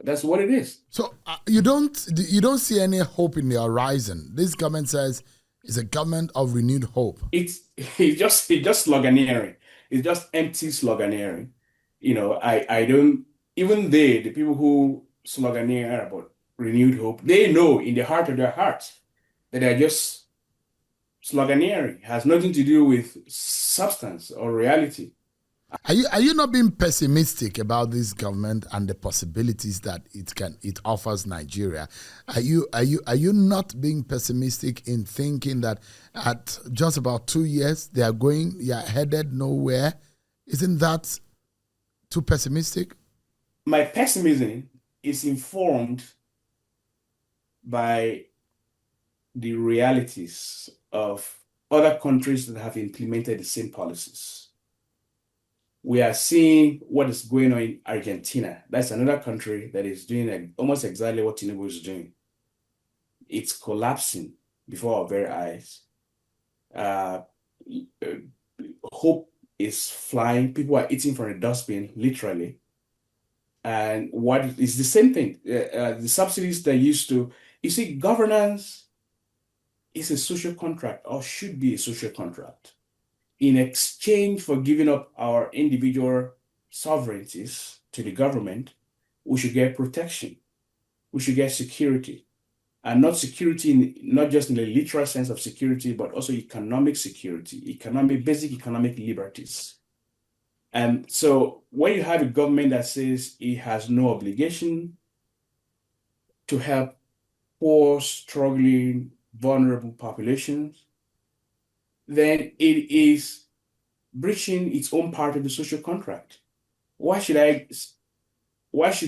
That's what it is. So you don't see any hope in the horizon. This government says it's a government of renewed hope. It's just sloganeering. It's just empty sloganeering. I don't, even the people who sloganeer about renewed hope, they know in the heart of their hearts that they're just sloganeering. It has nothing to do with substance or reality. Are you not being pessimistic about this government and the possibilities that it offers Nigeria? Are you not being pessimistic in thinking that at just about 2 years they are headed nowhere? Isn't that too pessimistic? My pessimism is informed by the realities of other countries that have implemented the same policies. We are seeing what is going on in Argentina. That's another country that is doing almost exactly what Tinubu is doing. It's collapsing before our very eyes. Hope is flying. People are eating from a dustbin, literally. And what is the same thing? The subsidies they used to, you see, governance is a social contract or should be a social contract. In exchange for giving up our individual sovereignties to the government, we should get protection. We should get security. And not security, not just in the literal sense of security, but also economic security, basic economic liberties. And so when you have a government that says it has no obligation to help poor, struggling, vulnerable populations, then it is breaching its own part of the social contract. Why should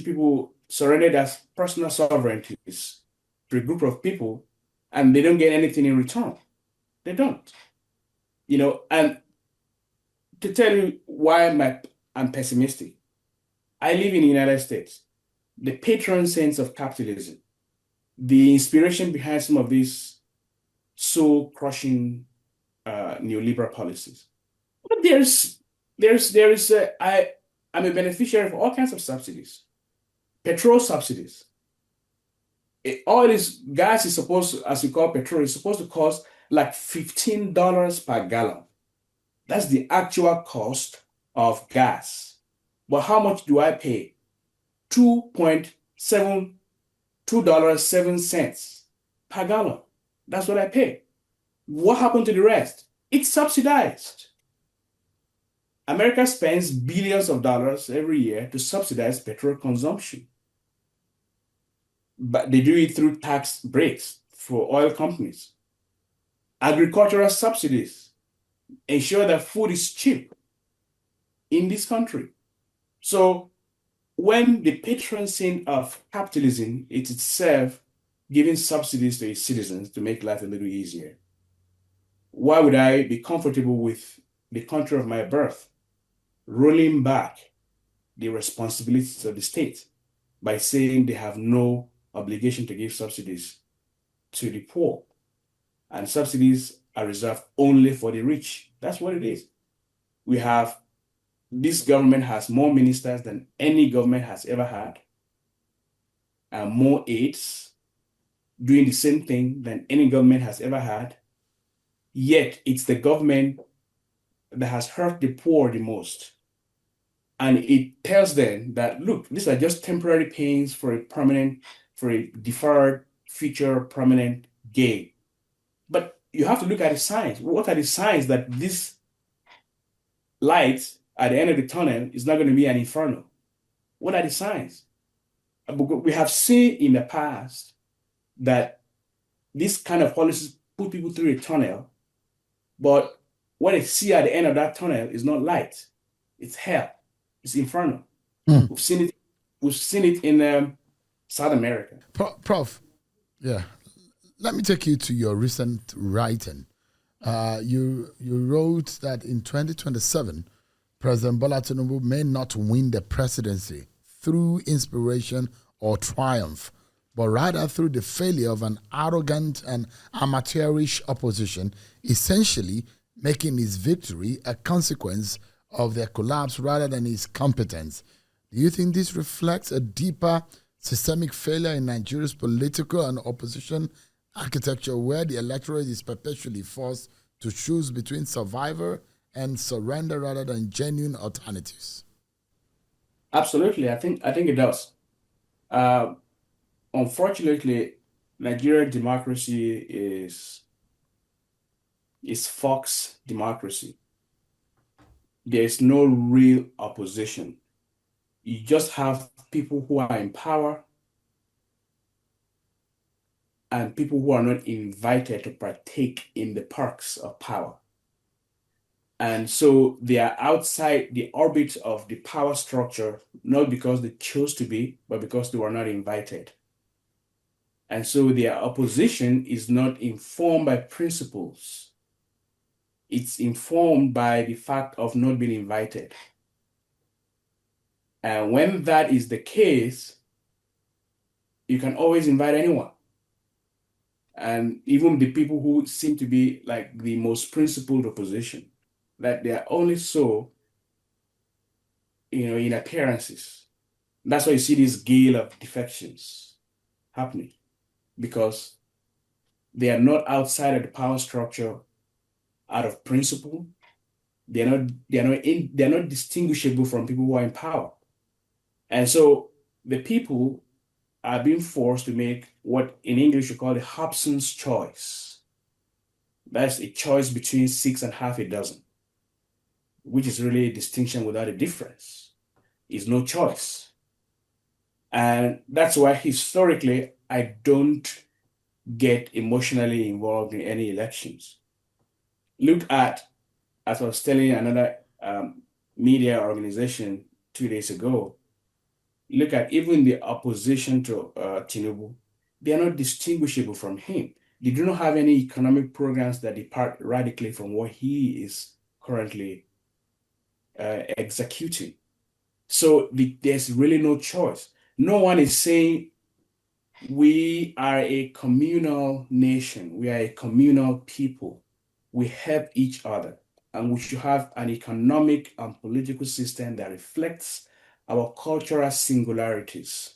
people surrender their personal sovereignties to a group of people and they don't get anything in return? They don't. And to tell you why I'm pessimistic, I live in the United States. The patron saints of capitalism, the inspiration behind some of these soul-crushing neoliberal policies. But I'm a beneficiary of all kinds of subsidies. Petrol subsidies. All this gas is supposed, as we call petrol, is supposed to cost like $15 per gallon. That's the actual cost of gas. But how much do I pay? $2.07 per gallon. That's what I pay. What happened to the rest? It's subsidized. America spends billions of dollars every year to subsidize petrol consumption. But they do it through tax breaks for oil companies. Agricultural subsidies ensure that food is cheap in this country. So when the patron saint of capitalism is itself giving subsidies to its citizens to make life a little easier, why would I be comfortable with the country of my birth rolling back the responsibilities of the state by saying they have no obligation to give subsidies to the poor, and subsidies are reserved only for the rich. That's what it is. This government has more ministers than any government has ever had, and more aides doing the same thing than any government has ever had. Yet it's the government that has hurt the poor the most. And it tells them that, look, these are just temporary pains for a deferred future permanent gain. But you have to look at the signs. What are the signs that this light at the end of the tunnel is not going to be an inferno? What are the signs? We have seen in the past that this kind of policies put people through a tunnel, but what they see at the end of that tunnel is not light. It's hell. It's inferno. We've seen it. We've seen it in South America. Prof, yeah. Let me take you to your recent writing. You wrote that in 2027, President Bola Tinubu may not win the presidency through inspiration or triumph, but rather through the failure of an arrogant and amateurish opposition, essentially making his victory a consequence of their collapse rather than his competence. Do you think this reflects a deeper systemic failure in Nigeria's political and opposition architecture, where the electorate is perpetually forced to choose between survivor and surrender rather than genuine alternatives? Absolutely, I think it does. Unfortunately, Nigerian democracy is Fox democracy. There is no real opposition. You just have people who are in power and people who are not invited to partake in the perks of power. And so they are outside the orbit of the power structure, not because they chose to be, but because they were not invited. And so their opposition is not informed by principles. It's informed by the fact of not being invited. And when that is the case, you can always invite anyone. And even the people who seem to be like the most principled opposition, that they are only so, in appearances. That's why you see this gale of defections happening, because they are not outside of the power structure out of principle. They're not distinguishable from people who are in power. And so the people are being forced to make what in English you call the Hobson's choice. That's a choice between 6 and half a dozen, which is really a distinction without a difference. It's no choice. And that's why historically I don't get emotionally involved in any elections. Look at, as I was telling another media organization 2 days ago, look at even the opposition to Tinubu. They are not distinguishable from him. They do not have any economic programs that depart radically from what he is currently executing. So there's really no choice. No one is saying we are a communal nation. We are a communal people. We help each other, and we should have an economic and political system that reflects our cultural singularities.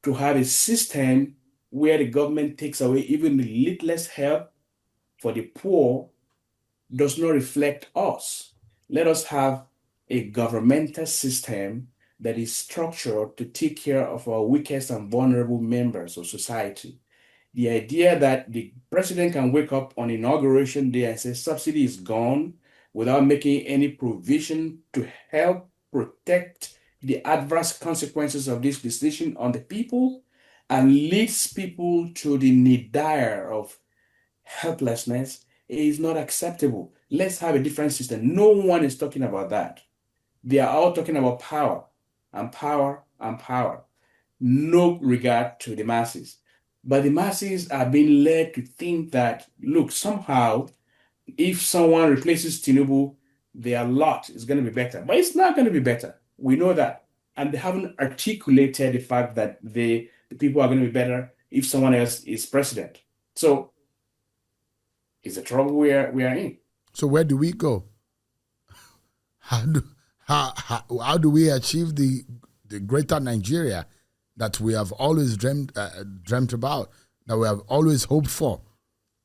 To have a system where the government takes away even the littlest help for the poor does not reflect us. Let us have a governmental system that is structured to take care of our weakest and vulnerable members of society. The idea that the president can wake up on inauguration day and say subsidy is gone without making any provision to help protect the adverse consequences of this decision on the people and leads people to the nadir of helplessness is not acceptable. Let's have a different system. No one is talking about that. They are all talking about power and power and power. No regard to the masses. But the masses are being led to think that, look, somehow, if someone replaces Tinubu, their lot is going to be better. But it's not going to be better. We know that. And they haven't articulated the fact that the people are going to be better if someone else is president. So it's the trouble we are in. So where do we go? How do we achieve the greater Nigeria that we have always dreamt about, that we have always hoped for?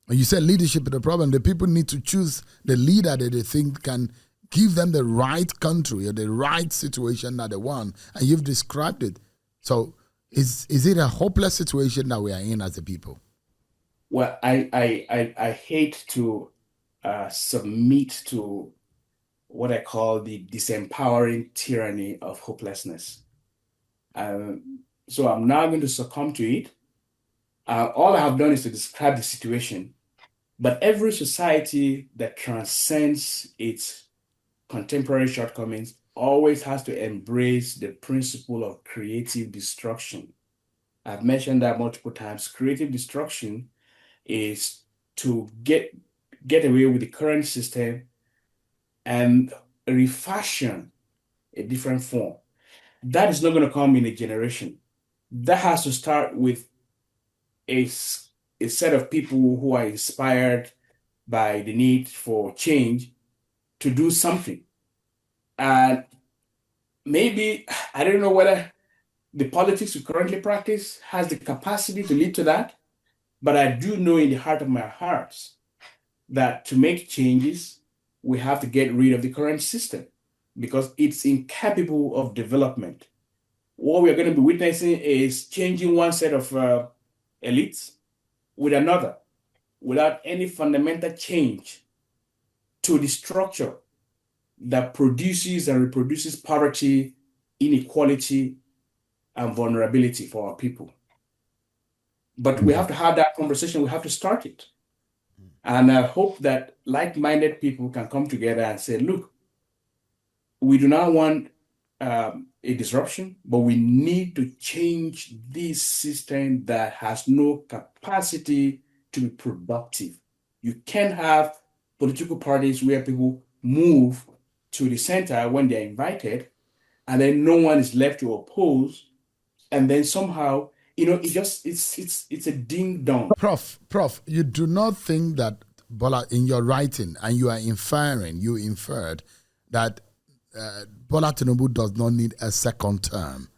And you said leadership is the problem. The people need to choose the leader that they think can give them the right country or the right situation that they want. And you've described it. So is it a hopeless situation that we are in as a people? Well, I hate to submit to what I call the disempowering tyranny of hopelessness. So I'm now going to succumb to it. All I have done is to describe the situation. But every society that transcends its contemporary shortcomings always has to embrace the principle of creative destruction. I've mentioned that multiple times. Creative destruction is to get away with the current system and refashion a different form. That is not going to come in a generation. That has to start with a set of people who are inspired by the need for change to do something. And maybe, I don't know whether the politics we currently practice has the capacity to lead to that, but I do know in the heart of my hearts that to make changes, we have to get rid of the current system because it's incapable of development. What we are going to be witnessing is changing one set of elites with another without any fundamental change to the structure that produces and reproduces poverty, inequality, and vulnerability for our people. But we have to have that conversation. We have to start it. And I hope that like-minded people can come together and say, look, we do not want a disruption, but we need to change this system that has no capacity to be productive. You can't have political parties where people move to the center when they're invited, and then no one is left to oppose, and then somehow, it's a ding dong. Prof, you do not think that Bola, in your writing, and you inferred that Bola Tinubu does not need a second term,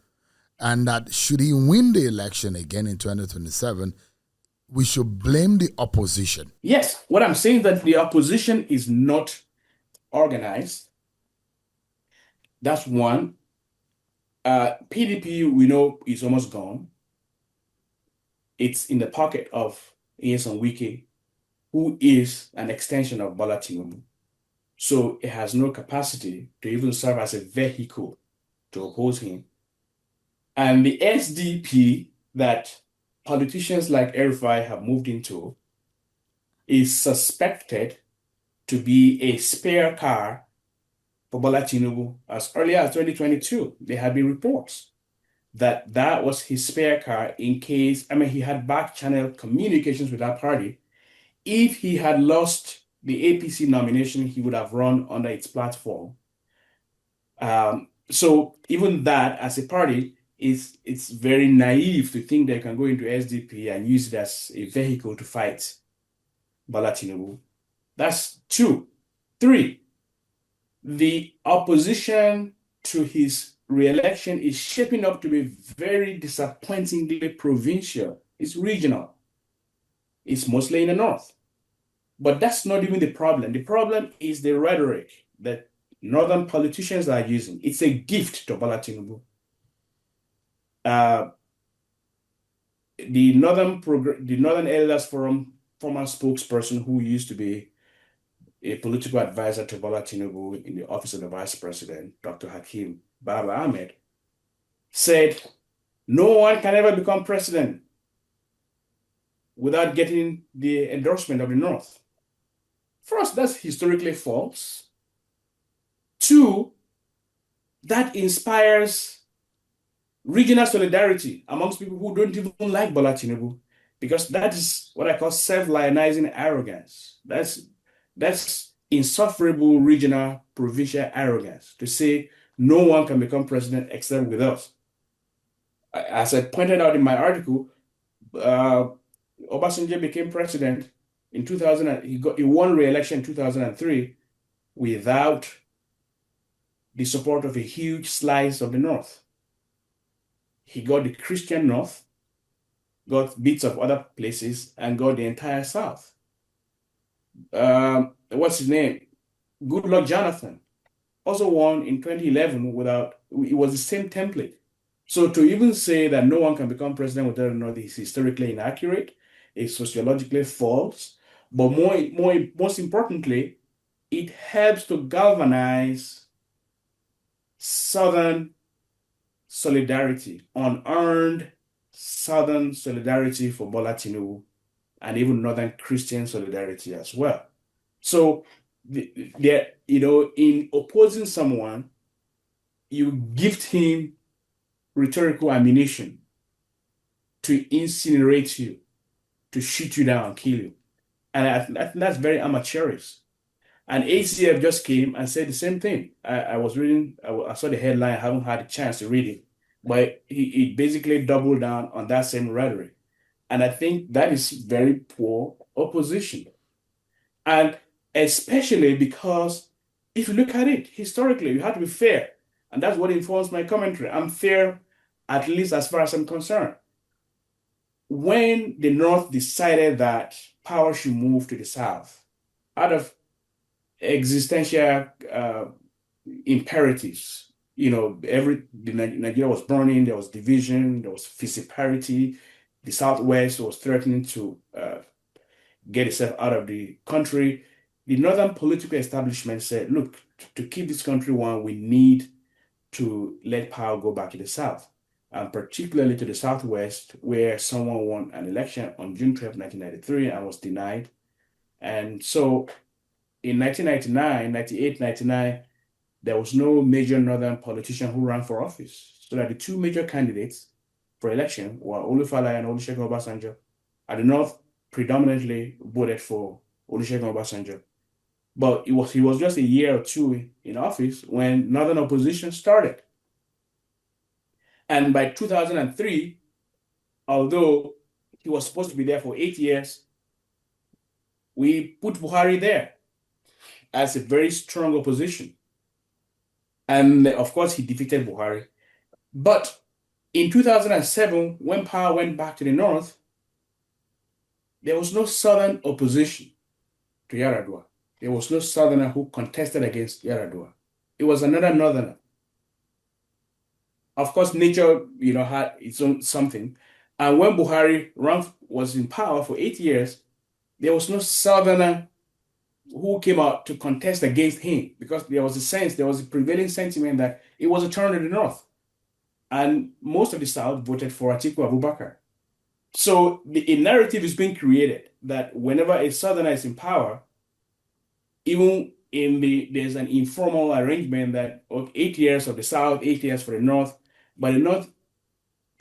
and that should he win the election again in 2027, we should blame the opposition. Yes, what I'm saying is that the opposition is not organized. That's one. PDP, we know, is almost gone. It's in the pocket of Nyesom Wike, who is an extension of Bola Tinubu. So it has no capacity to even serve as a vehicle to oppose him. And the SDP that politicians like Erifai have moved into is suspected to be a spare car for Bola Tinubu. As early as 2022, there had been reports that that was his spare car in case, he had back-channel communications with that party. If he had lost the APC nomination, he would have run under its platform. So even that, as a party, it's very naive to think they can go into SDP and use it as a vehicle to fight Bola Tinubu. That's two. Three, the opposition to his re-election is shaping up to be very disappointingly provincial. It's regional. It's mostly in the north. But that's not even the problem. The problem is the rhetoric that northern politicians are using. It's a gift to Bola Tinubu. The Northern Elders Forum former spokesperson who used to be a political advisor to Bola Tinubu in the office of the vice president, Dr. Hakeem Baba Ahmed, said, no one can ever become president without getting the endorsement of the North. First, that's historically false. Two, that inspires regional solidarity amongst people who don't even like Bola Tinubu, because that is what I call self-lionizing arrogance. That's insufferable regional, provincial arrogance to say no one can become president except with us. As I pointed out in my article, Obasanjo became president in 2000. He won re-election in 2003 without the support of a huge slice of the North. He got the Christian North, got bits of other places, and got the entire South. What's his name? Goodluck Jonathan also won in 2011 it was the same template. So to even say that no one can become president without the North is historically inaccurate, it's sociologically false, but most importantly, it helps to galvanize Southern solidarity, unearned Southern solidarity for Bola Tinubu, and even Northern Christian solidarity as well. So, in opposing someone, you gift him rhetorical ammunition to incinerate you, to shoot you down and kill you. And I think that's very amateurish. And ACF just came and said the same thing. I was reading, I saw the headline, I haven't had a chance to read it, but he basically doubled down on that same rhetoric. And I think that is very poor opposition. And especially because if you look at it historically, you have to be fair. And that's what informs my commentary. I'm fair, at least as far as I'm concerned. When the North decided that power should move to the South, out of existential imperatives, Nigeria was burning, there was division, there was vociferity, the Southwest was threatening to get itself out of the country. The Northern political establishment said, look, to keep this country one, we need to let power go back to the South, and particularly to the Southwest, where someone won an election on June 12, 1993 and was denied. And so in 1999, 98, 99, there was no major Northern politician who ran for office. So that the two major candidates for election were Olufala and Olusegun Obasanjo. At the North, predominantly voted for Olusegun Obasanjo. But he was just a year or two in office when Northern opposition started. And by 2003, although he was supposed to be there for 8 years, we put Buhari there as a very strong opposition. And of course, he defeated Buhari. But in 2007, when power went back to the North, there was no Southern opposition to Yar'Adua. There was no Southerner who contested against Yar'Adua. It was another Northerner. Of course, nature, had its own something. And when Buhari was in power for 8 years, there was no Southerner who came out to contest against him, because there was a prevailing sentiment that it was a turn to the North. And most of the South voted for Atiku Abubakar. So a narrative is being created that whenever a Southerner is in power, even there's an informal arrangement that 8 years of the South, 8 years for the North, but the North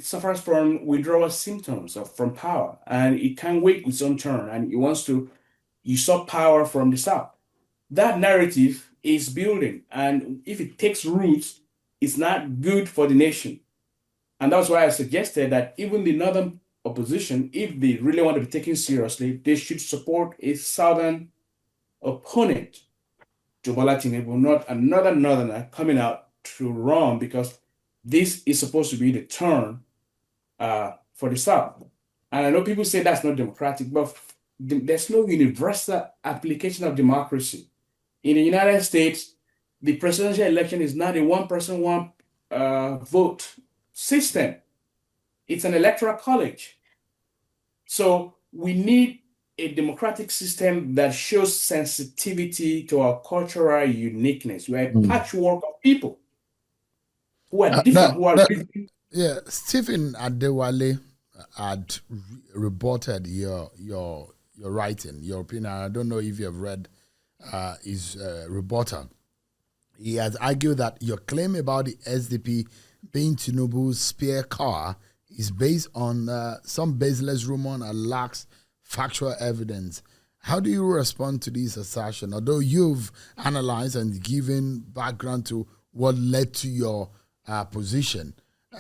suffers from withdrawal symptoms from power, and it can't wait its own turn, and it wants to usurp power from the South. That narrative is building, and if it takes roots, it's not good for the nation. And that's why I suggested that even the Northern opposition, if they really want to be taken seriously, they should support a Southern opponent to Bola Tinubu, not another Northerner coming out to run, because this is supposed to be the turn for the South. And I know people say that's not democratic, but there's no universal application of democracy. In the United States, the presidential election is not a one-person, one vote system. It's an electoral college. So we need a democratic system that shows sensitivity to our cultural uniqueness. We're a patchwork of people who are different, Yeah, Stephen Adewale had reported your writing, your opinion. I don't know if you have read his rebuttal. He has argued that your claim about the SDP being Tinubu's spear car is based on some baseless rumor and lacks factual evidence. How do you respond to this assertion? Although you've analyzed and given background to what led to your position,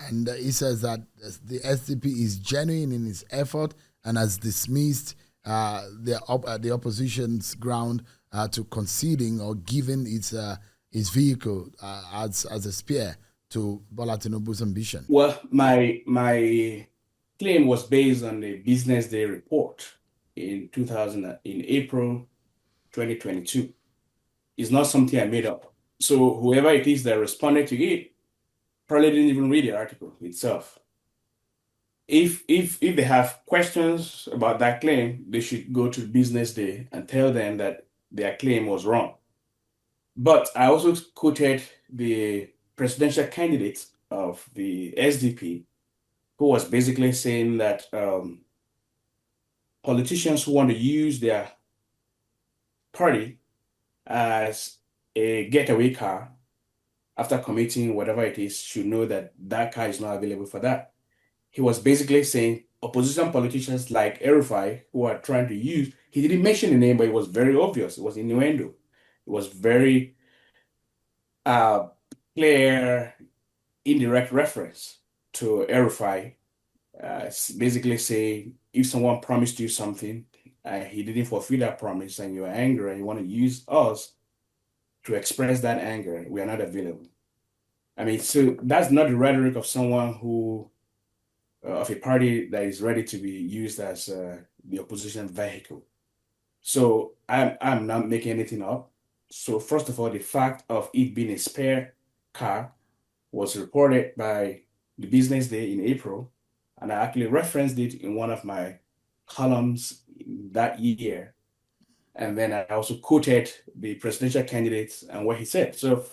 and he says that the SDP is genuine in its effort and has dismissed the opposition's ground to conceding or giving its vehicle as a spear to Bola Tinubu's ambition? Well, my claim was based on the Business Day report in April 2022. It's not something I made up. So whoever it is that responded to it probably didn't even read the article itself. If they have questions about that claim, they should go to Business Day and tell them that their claim was wrong. But I also quoted the presidential candidate of the SDP, who was basically saying that politicians who want to use their party as a getaway car after committing whatever it is should know that that car is not available for that. He was basically saying opposition politicians like El-Rufai who are trying to use, he didn't mention the name, but it was very obvious. It was innuendo. It was very clear, indirect reference to El-Rufai, basically saying if someone promised you something, he didn't fulfill that promise, and you're angry and you want to use us to express that anger, we are not available. I mean, so that's not the rhetoric of someone who, of a party that is ready to be used as the opposition vehicle. So I'm not making anything up. So first of all, the fact of it being a spare car was reported by the Business Day in April, and I actually referenced it in one of my columns that year. And then I also quoted the presidential candidates and what he said. So,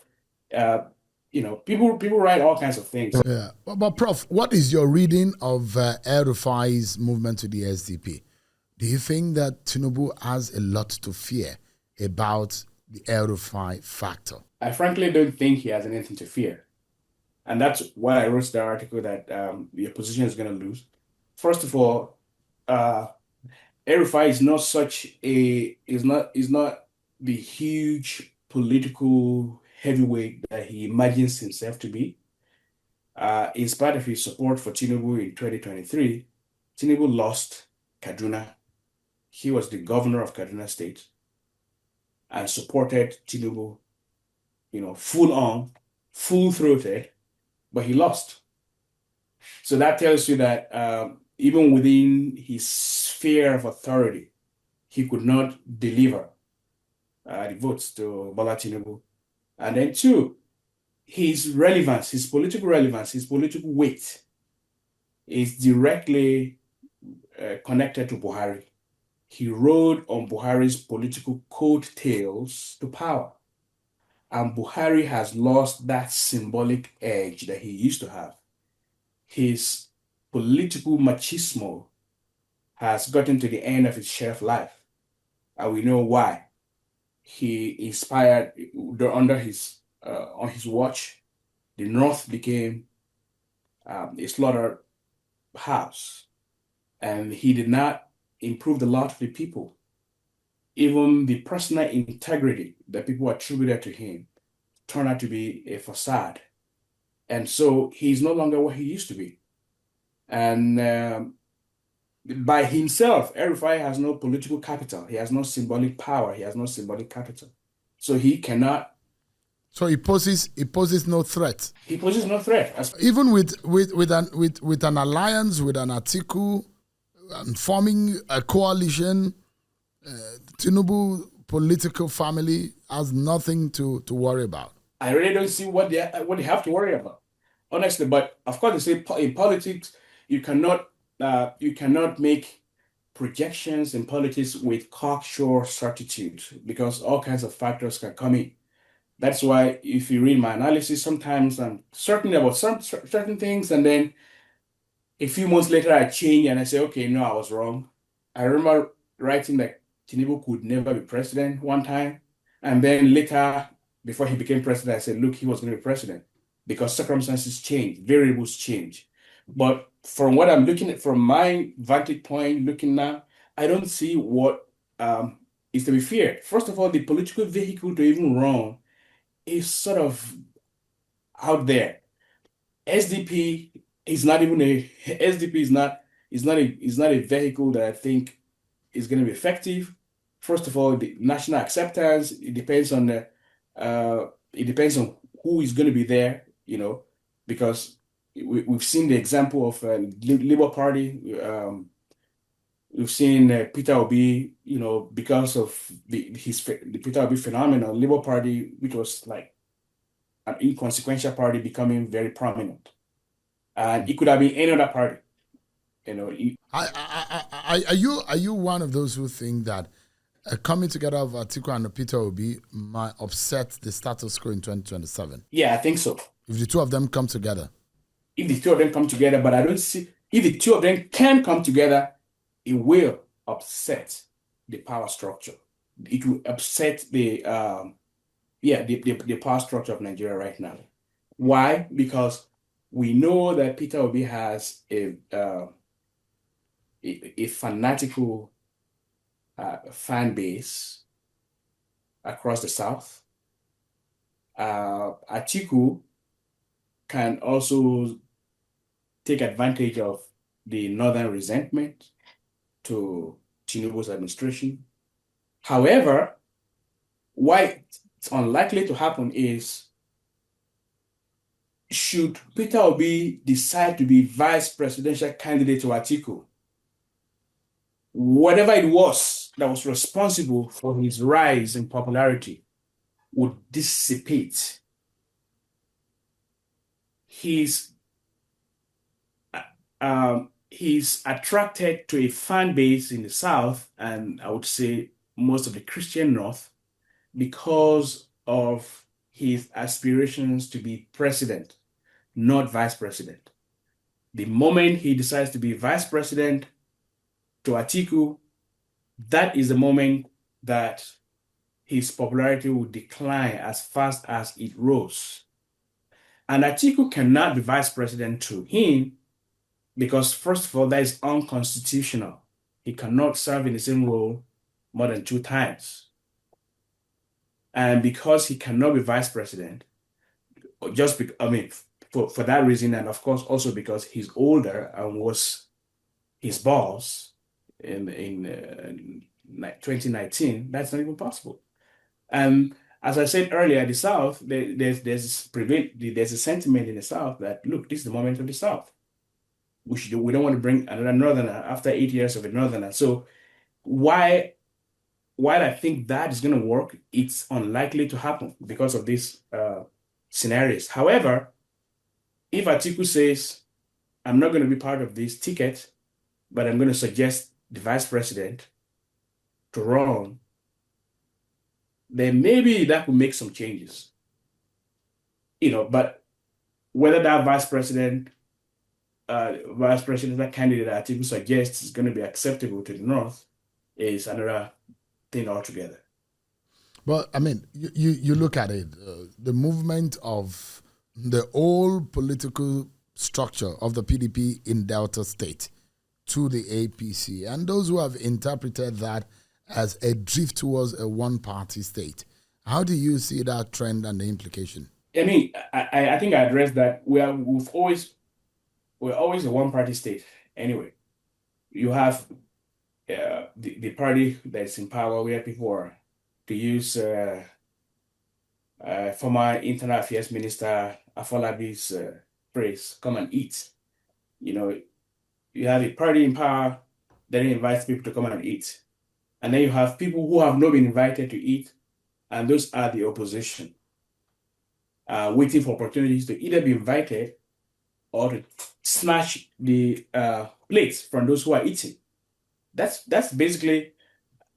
people write all kinds of things. Yeah, but Prof, what is your reading of El-Rufai's movement to the SDP? Do you think that Tinubu has a lot to fear about the El-Rufai factor? I frankly don't think he has anything to fear. And that's why I wrote the article that the opposition is going to lose. First of all, El-Rufai is not the huge political heavyweight that he imagines himself to be. In spite of his support for Tinubu in 2023, Tinubu lost Kaduna. He was the governor of Kaduna State and supported Tinubu, full on, full-throated, but he lost. So that tells you that even within his sphere of authority, he could not deliver the votes to Bola Tinubu. And then two, his relevance, his political relevance, his political weight is directly connected to Buhari. He rode on Buhari's political coattails to power. And Buhari has lost that symbolic edge that he used to have. His political machismo has gotten to the end of its shelf life. And we know why. He inspired, on his watch, the North became a slaughterhouse. And he did not improve the lot of the people. Even the personal integrity that people attributed to him turned out to be a facade. And so he's no longer what he used to be. And by himself, El-Rufai has no political capital. He has no symbolic power. He has no symbolic capital. So he cannot. So he poses no threat. He poses no threat. Even with an alliance, with an Atiku, and forming a coalition, Tinubu political family has nothing to worry about. I really don't see what they have to worry about, honestly. But of course, they say in politics, you cannot make projections in politics with cocksure certitude because all kinds of factors can come in. That's why if you read my analysis, sometimes I'm certain about certain things, and then a few months later I change and I say, okay, no, I was wrong. I remember writing that Tinubu could never be president one time, and then later, before he became president, I said, look, he was going to be president because circumstances change, variables change. But from what I'm looking at, from my vantage point, looking now, I don't see what is to be feared. First of all, the political vehicle to even run is sort of out there. SDP is not it's not a vehicle that I think is going to be effective. First of all, the national acceptance, it depends on who is going to be there, because we've seen the example of Labour Party. We've seen Peter Obi, because of the Peter Obi phenomenon, Labour Party, which was like an inconsequential party, becoming very prominent. And it could have been any other party. Are you one of those who think that coming together of Atiku and Peter Obi might upset the status quo in 2027? Yeah, I think so. If the two of them come together. If the two of them come together, but I don't see, if the two of them can come together, it will upset the power structure. It will upset the power structure of Nigeria right now. Why? Because we know that Peter Obi has a fanatical fan base across the South. Atiku can also take advantage of the northern resentment to Tinubu's administration. However, why it's unlikely to happen is, should Peter Obi decide to be vice presidential candidate to Atiku, whatever it was that was responsible for his rise in popularity would dissipate. He's attracted to a fan base in the South, and I would say most of the Christian North, because of his aspirations to be president, not vice president. The moment he decides to be vice president to Atiku, that is the moment that his popularity will decline as fast as it rose. And Atiku cannot be vice president to him because, first of all, that is unconstitutional. He cannot serve in the same role more than 2 times. And because he cannot be vice president, for that reason, and of course also because he's older and was his boss in 2019, that's not even possible. And as I said earlier, the South, there's a sentiment in the South that, look, this is the moment of the South. We don't want to bring another Northerner after 8 years of a Northerner. So while I think that is going to work, it's unlikely to happen because of these scenarios. However, if Atiku says, I'm not going to be part of this ticket, but I'm going to suggest the vice president to run, then maybe that could make some changes. But whether that vice president that candidate that Atiku suggests is going to be acceptable to the North is another thing altogether. Well, I mean, you look at it, the movement of the old political structure of the PDP in Delta State to the APC, and those who have interpreted that as a drift towards a one-party state. How do you see that trend and the implication? I mean, I think I addressed that. We're always a one-party state. Anyway, you have the party that's in power, where people are, to use former Internal Affairs Minister Afolabi's phrase, come and eat. You have a party in power that invites people to come and eat. And then you have people who have not been invited to eat, and those are the opposition, waiting for opportunities to either be invited or to snatch the plates from those who are eating. That's basically,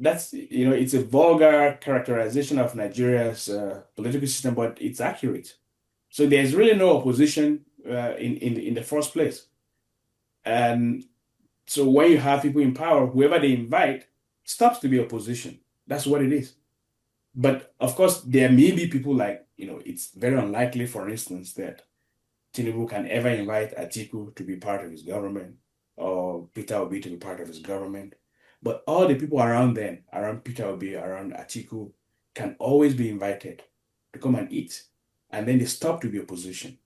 it's a vulgar characterization of Nigeria's political system, but it's accurate. So there's really no opposition in the first place. And so when you have people in power, whoever they invite stops to be opposition. That's what it is. But of course, there may be people like, it's very unlikely, for instance, that Tinubu can ever invite Atiku to be part of his government or Peter Obi to be part of his government. But all the people around them, around Peter Obi, around Atiku, can always be invited to come and eat. And then they stop to be opposition.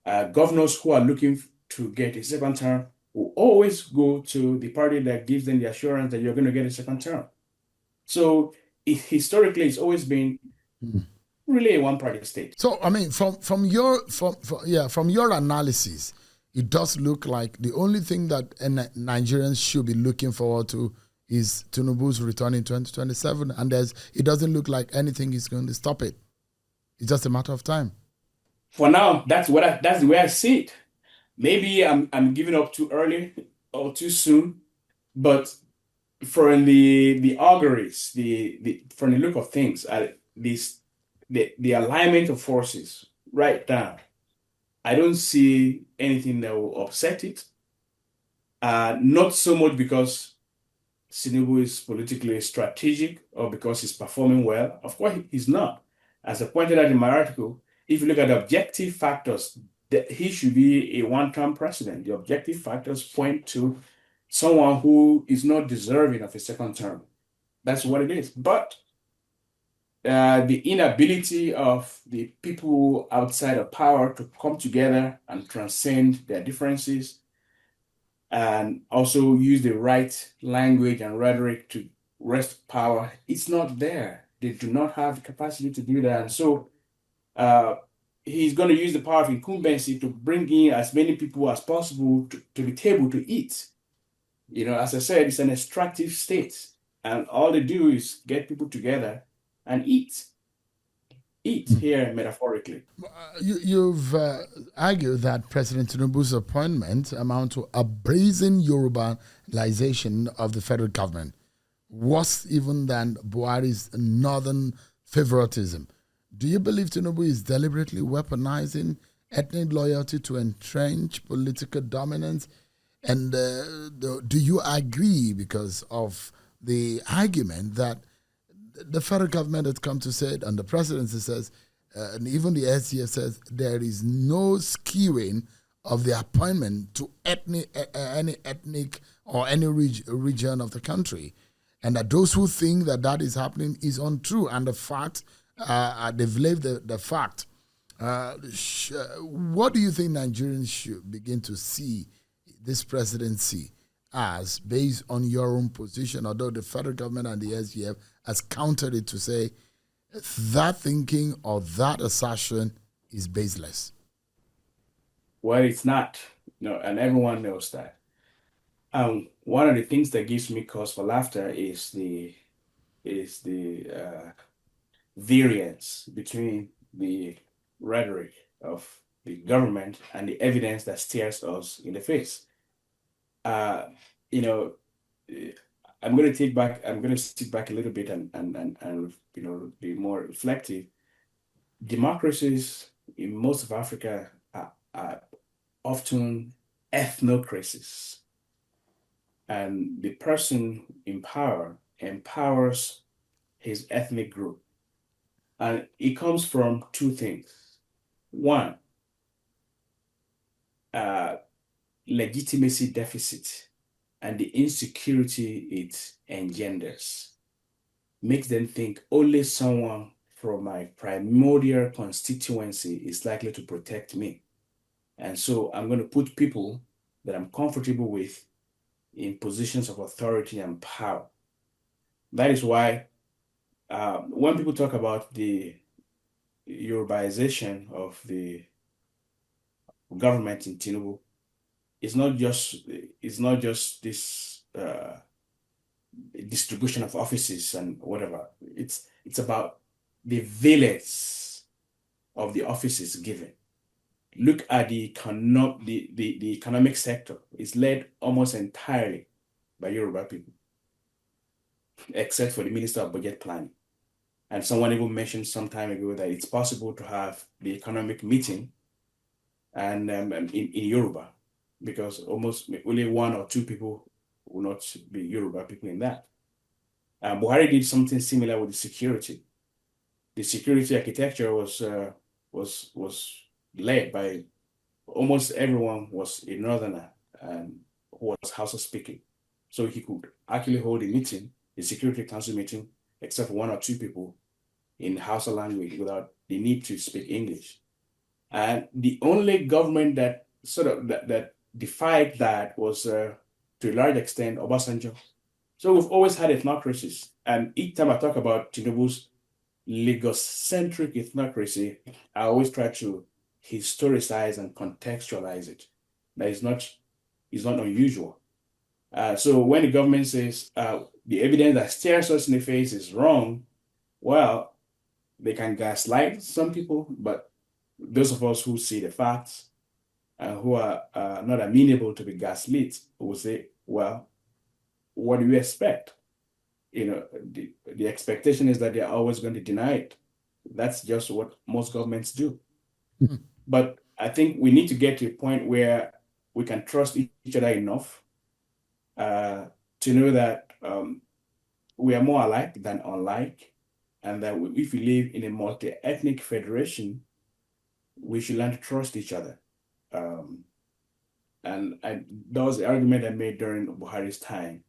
Governors who are looking to get a second term will always go to the party that gives them the assurance that you're going to get a second term. So historically, it's always been really a one-party state. So, I mean, from your analysis, it does look like the only thing that Nigerians should be looking forward to is Tinubu's return in 2027, and it doesn't look like anything is going to stop it. It's just a matter of time. For now, that's the way I see it. Maybe I'm giving up too early or too soon, but from the auguries, from the look of things, the alignment of forces right now, I don't see anything that will upset it. Not so much because Tinubu is politically strategic or because he's performing well. Of course, he's not. As I pointed out in my article, if you look at the objective factors, that he should be a one-term president. The objective factors point to someone who is not deserving of a second term. That's what it is. But the inability of the people outside of power to come together and transcend their differences and also use the right language and rhetoric to wrest power, it's not there. They do not have the capacity to do that. And so he's going to use the power of incumbency to bring in as many people as possible to the table to eat. As I said, it's an extractive state. And all they do is get people together and eat here metaphorically. You've argued that President Tinubu's appointment amount to a brazen Yorubanization of the federal government, worse even than Buhari's northern favoritism. Do you believe Tinubu is deliberately weaponizing ethnic loyalty to entrench political dominance? And do you agree, because of the argument that the federal government has come to say it, and the presidency says, and even the SDF says, there is no skewing of the appointment to any ethnic or any region of the country, and that those who think that is happening is untrue, and the fact, they've lived the fact. What do you think Nigerians should begin to see this presidency as, based on your own position, although the federal government and the SDF has countered it to say that thinking or that assertion is baseless? Well, it's not, and everyone knows that. One of the things that gives me cause for laughter is the variance between the rhetoric of the government and the evidence that stares us in the face. I'm going to sit back a little bit and be more reflective. Democracies in most of Africa are often ethnocracies, and the person in power empowers his ethnic group, and it comes from two things. One, legitimacy deficit and the insecurity it engenders makes them think only someone from my primordial constituency is likely to protect me. And so I'm going to put people that I'm comfortable with in positions of authority and power. That is why when people talk about the Yorubaization of the government in Tinubu, it's not just this distribution of offices and whatever. It's about the valence of the offices given. Look at the economic sector. It's led almost entirely by Yoruba people, except for the Minister of Budget Planning. And someone even mentioned some time ago that it's possible to have the economic meeting and in Yoruba, because almost only one or two people will not be Yoruba people in that. Buhari did something similar with the security. The security architecture was led by almost everyone was a northerner and who was Hausa speaking. So he could actually hold a meeting, a Security Council meeting, except for one or two people in Hausa language without the need to speak English. And the only government that defied that was, to a large extent, Obasanjo. So we've always had ethnocracies. And each time I talk about Tinubu's Lagos-centric ethnocracy, I always try to historicize and contextualize it. That is not unusual. So when the government says the evidence that stares us in the face is wrong, well, they can gaslight some people, but those of us who see the facts and who are not amenable to be gaslit will say, well, what do you expect? The expectation is that they're always going to deny it. That's just what most governments do. But I think we need to get to a point where we can trust each other enough to know that we are more alike than unlike, and that if we live in a multi-ethnic federation, we should learn to trust each other. And that was the argument I made during Buhari's time,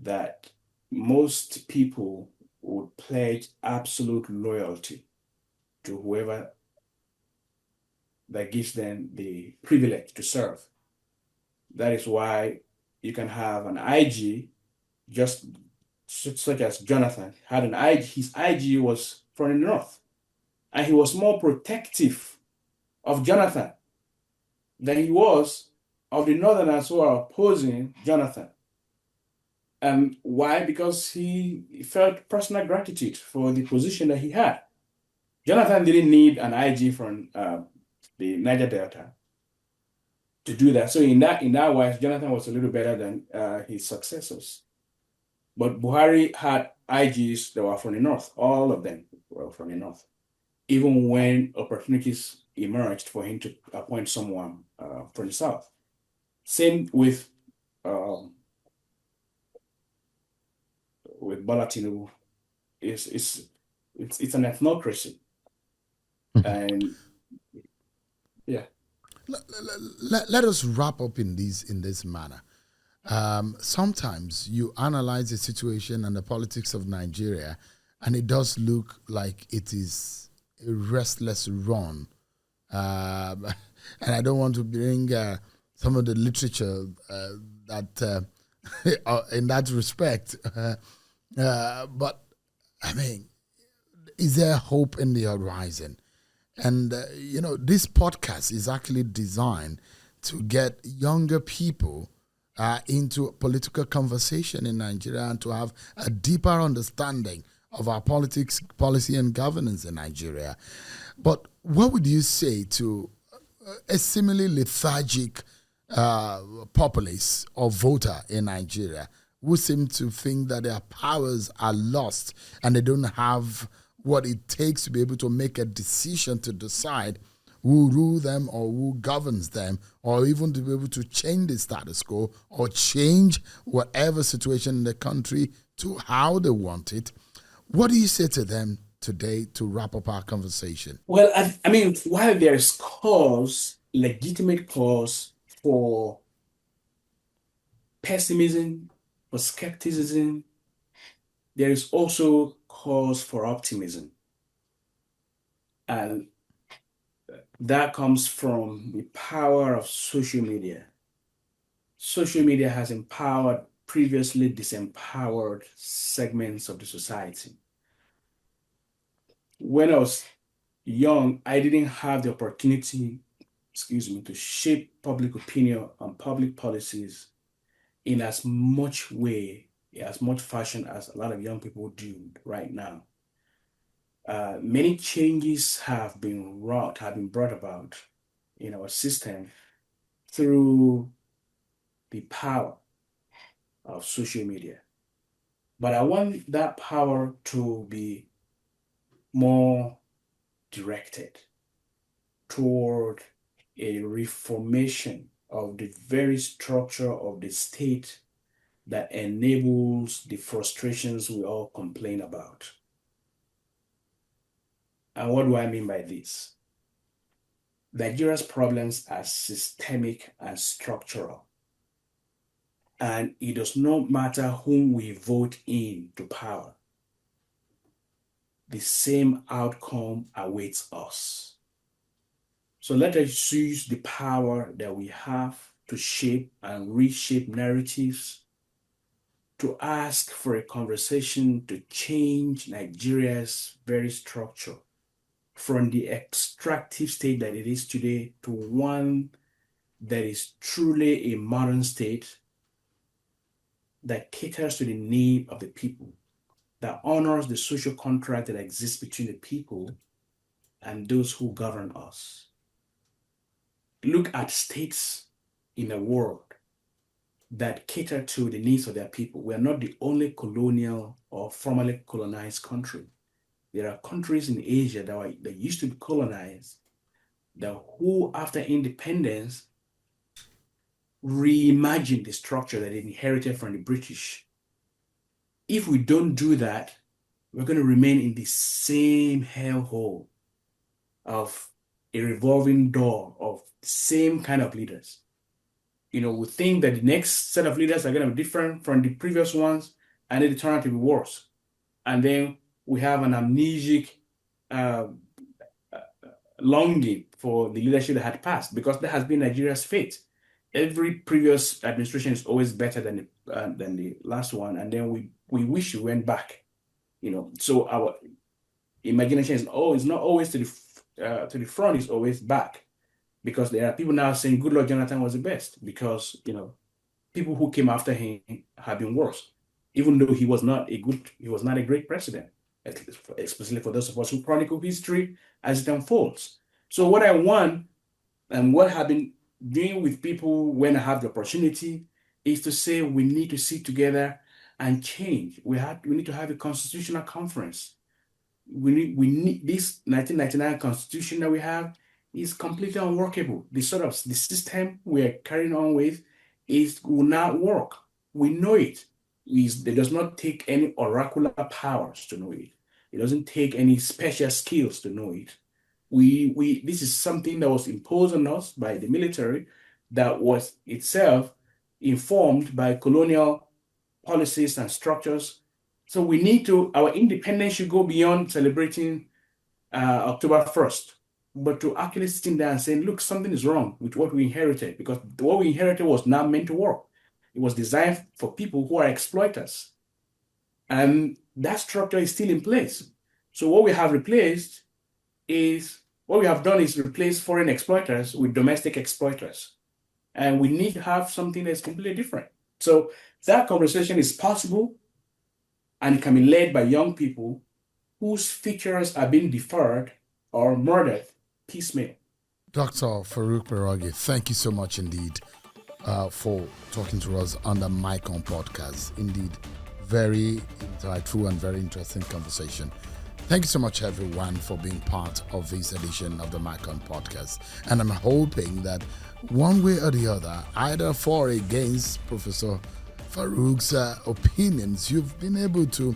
that most people would pledge absolute loyalty to whoever that gives them the privilege to serve. That is why you can have an IG, just such as Jonathan had an IG. His IG was from the north, and he was more protective of Jonathan than he was of the northerners who are opposing Jonathan. And why? Because he felt personal gratitude for the position that he had. Jonathan didn't need an IG from the Niger Delta to do that. So in that wise, Jonathan was a little better than his successors. But Buhari had IGs that were from the north. All of them were from the north, even when opportunities emerged for him to appoint someone from the south. Same with Bola Tinubu. It's an ethnocracy. And yeah. Let us wrap up in this manner. Sometimes you analyze the situation and the politics of Nigeria, and it does look like it is a restless run. And I don't want to bring some of the literature that in that respect, but I mean, is there hope in the horizon? And, this podcast is actually designed to get younger people into political conversation in Nigeria and to have a deeper understanding of our politics, policy, and governance in Nigeria. But what would you say to a similarly lethargic populace or voter in Nigeria who seem to think that their powers are lost and they don't have what it takes to be able to make a decision to decide who rule them or who governs them, or even to be able to change the status quo or change whatever situation in the country to how they want it? What do you say to them today to wrap up our conversation? Well, I mean, while there is legitimate cause for pessimism, for skepticism, there is also cause for optimism. And that comes from the power of social media. Social media has empowered previously disempowered segments of the society. When I was young, I didn't have the opportunity, to shape public opinion on public policies in as much fashion as a lot of young people do right now. Many changes have been brought about in our system through the power of social media. But I want that power to be more directed toward a reformation of the very structure of the state that enables the frustrations we all complain about. And what do I mean by this? Nigeria's problems are systemic and structural. And it does not matter whom we vote into power. The same outcome awaits us. So let us use the power that we have to shape and reshape narratives, to ask for a conversation to change Nigeria's very structure from the extractive state that it is today to one that is truly a modern state that caters to the need of the people, that honors the social contract that exists between the people and those who govern us. Look at states in the world that cater to the needs of their people. We are not the only colonial or formerly colonized country. There are countries in Asia that used to be colonized, that who after independence reimagined the structure that they inherited from the British. If we don't do that, we're going to remain in the same hellhole of a revolving door of the same kind of leaders. We think that the next set of leaders are going to be different from the previous ones, and they turn out to be worse. And then we have an amnesic longing for the leadership that had passed, because that has been Nigeria's fate. Every previous administration is always better than the last one, and then we wish we went back. So our imagination is not always to the front; it's always back, because there are people now saying Goodluck Jonathan was the best, because people who came after him have been worse, even though he was not a great president, especially for those of us who chronicle history as it unfolds. So what I want, and what I've been doing with people when I have the opportunity, is to say we need to sit together and change. We need to have a constitutional conference. We need this 1999 constitution that we have is completely unworkable. The system we are carrying on with will not work. We know it. It does not take any oracular powers to know it. It doesn't take any special skills to know it. This is something that was imposed on us by the military, that was itself informed by colonial policies and structures. So our independence should go beyond celebrating October 1st, but to actually sitting there and saying, look, something is wrong with what we inherited, because what we inherited was not meant to work. It was designed for people who are exploiters. And that structure is still in place. So what we have done is replace foreign exploiters with domestic exploiters. And we need to have something that's completely different. So that conversation is possible, and it can be led by young people whose futures are being deferred or murdered piecemeal. Dr. Farooq Kperogi, thank you so much indeed for talking to us on the MyCon podcast. Indeed, very insightful and very interesting conversation. Thank you so much, everyone, for being part of this edition of the MyCon podcast. And I'm hoping that one way or the other, either for or against Professor Farouk's opinions, you've been able to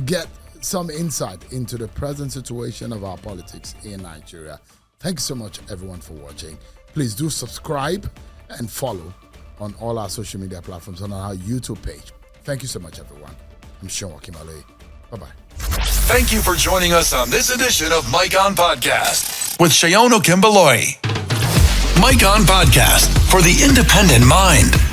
get some insight into the present situation of our politics in Nigeria. Thank you so much, everyone, for watching. Please do subscribe and follow on all our social media platforms, on our YouTube page. Thank you so much, everyone. I'm Seun Okinbaloye. Bye-bye. Thank you for joining us on this edition of Mike On Podcast with Seun Okinbaloye. Mike On Podcast for the independent mind.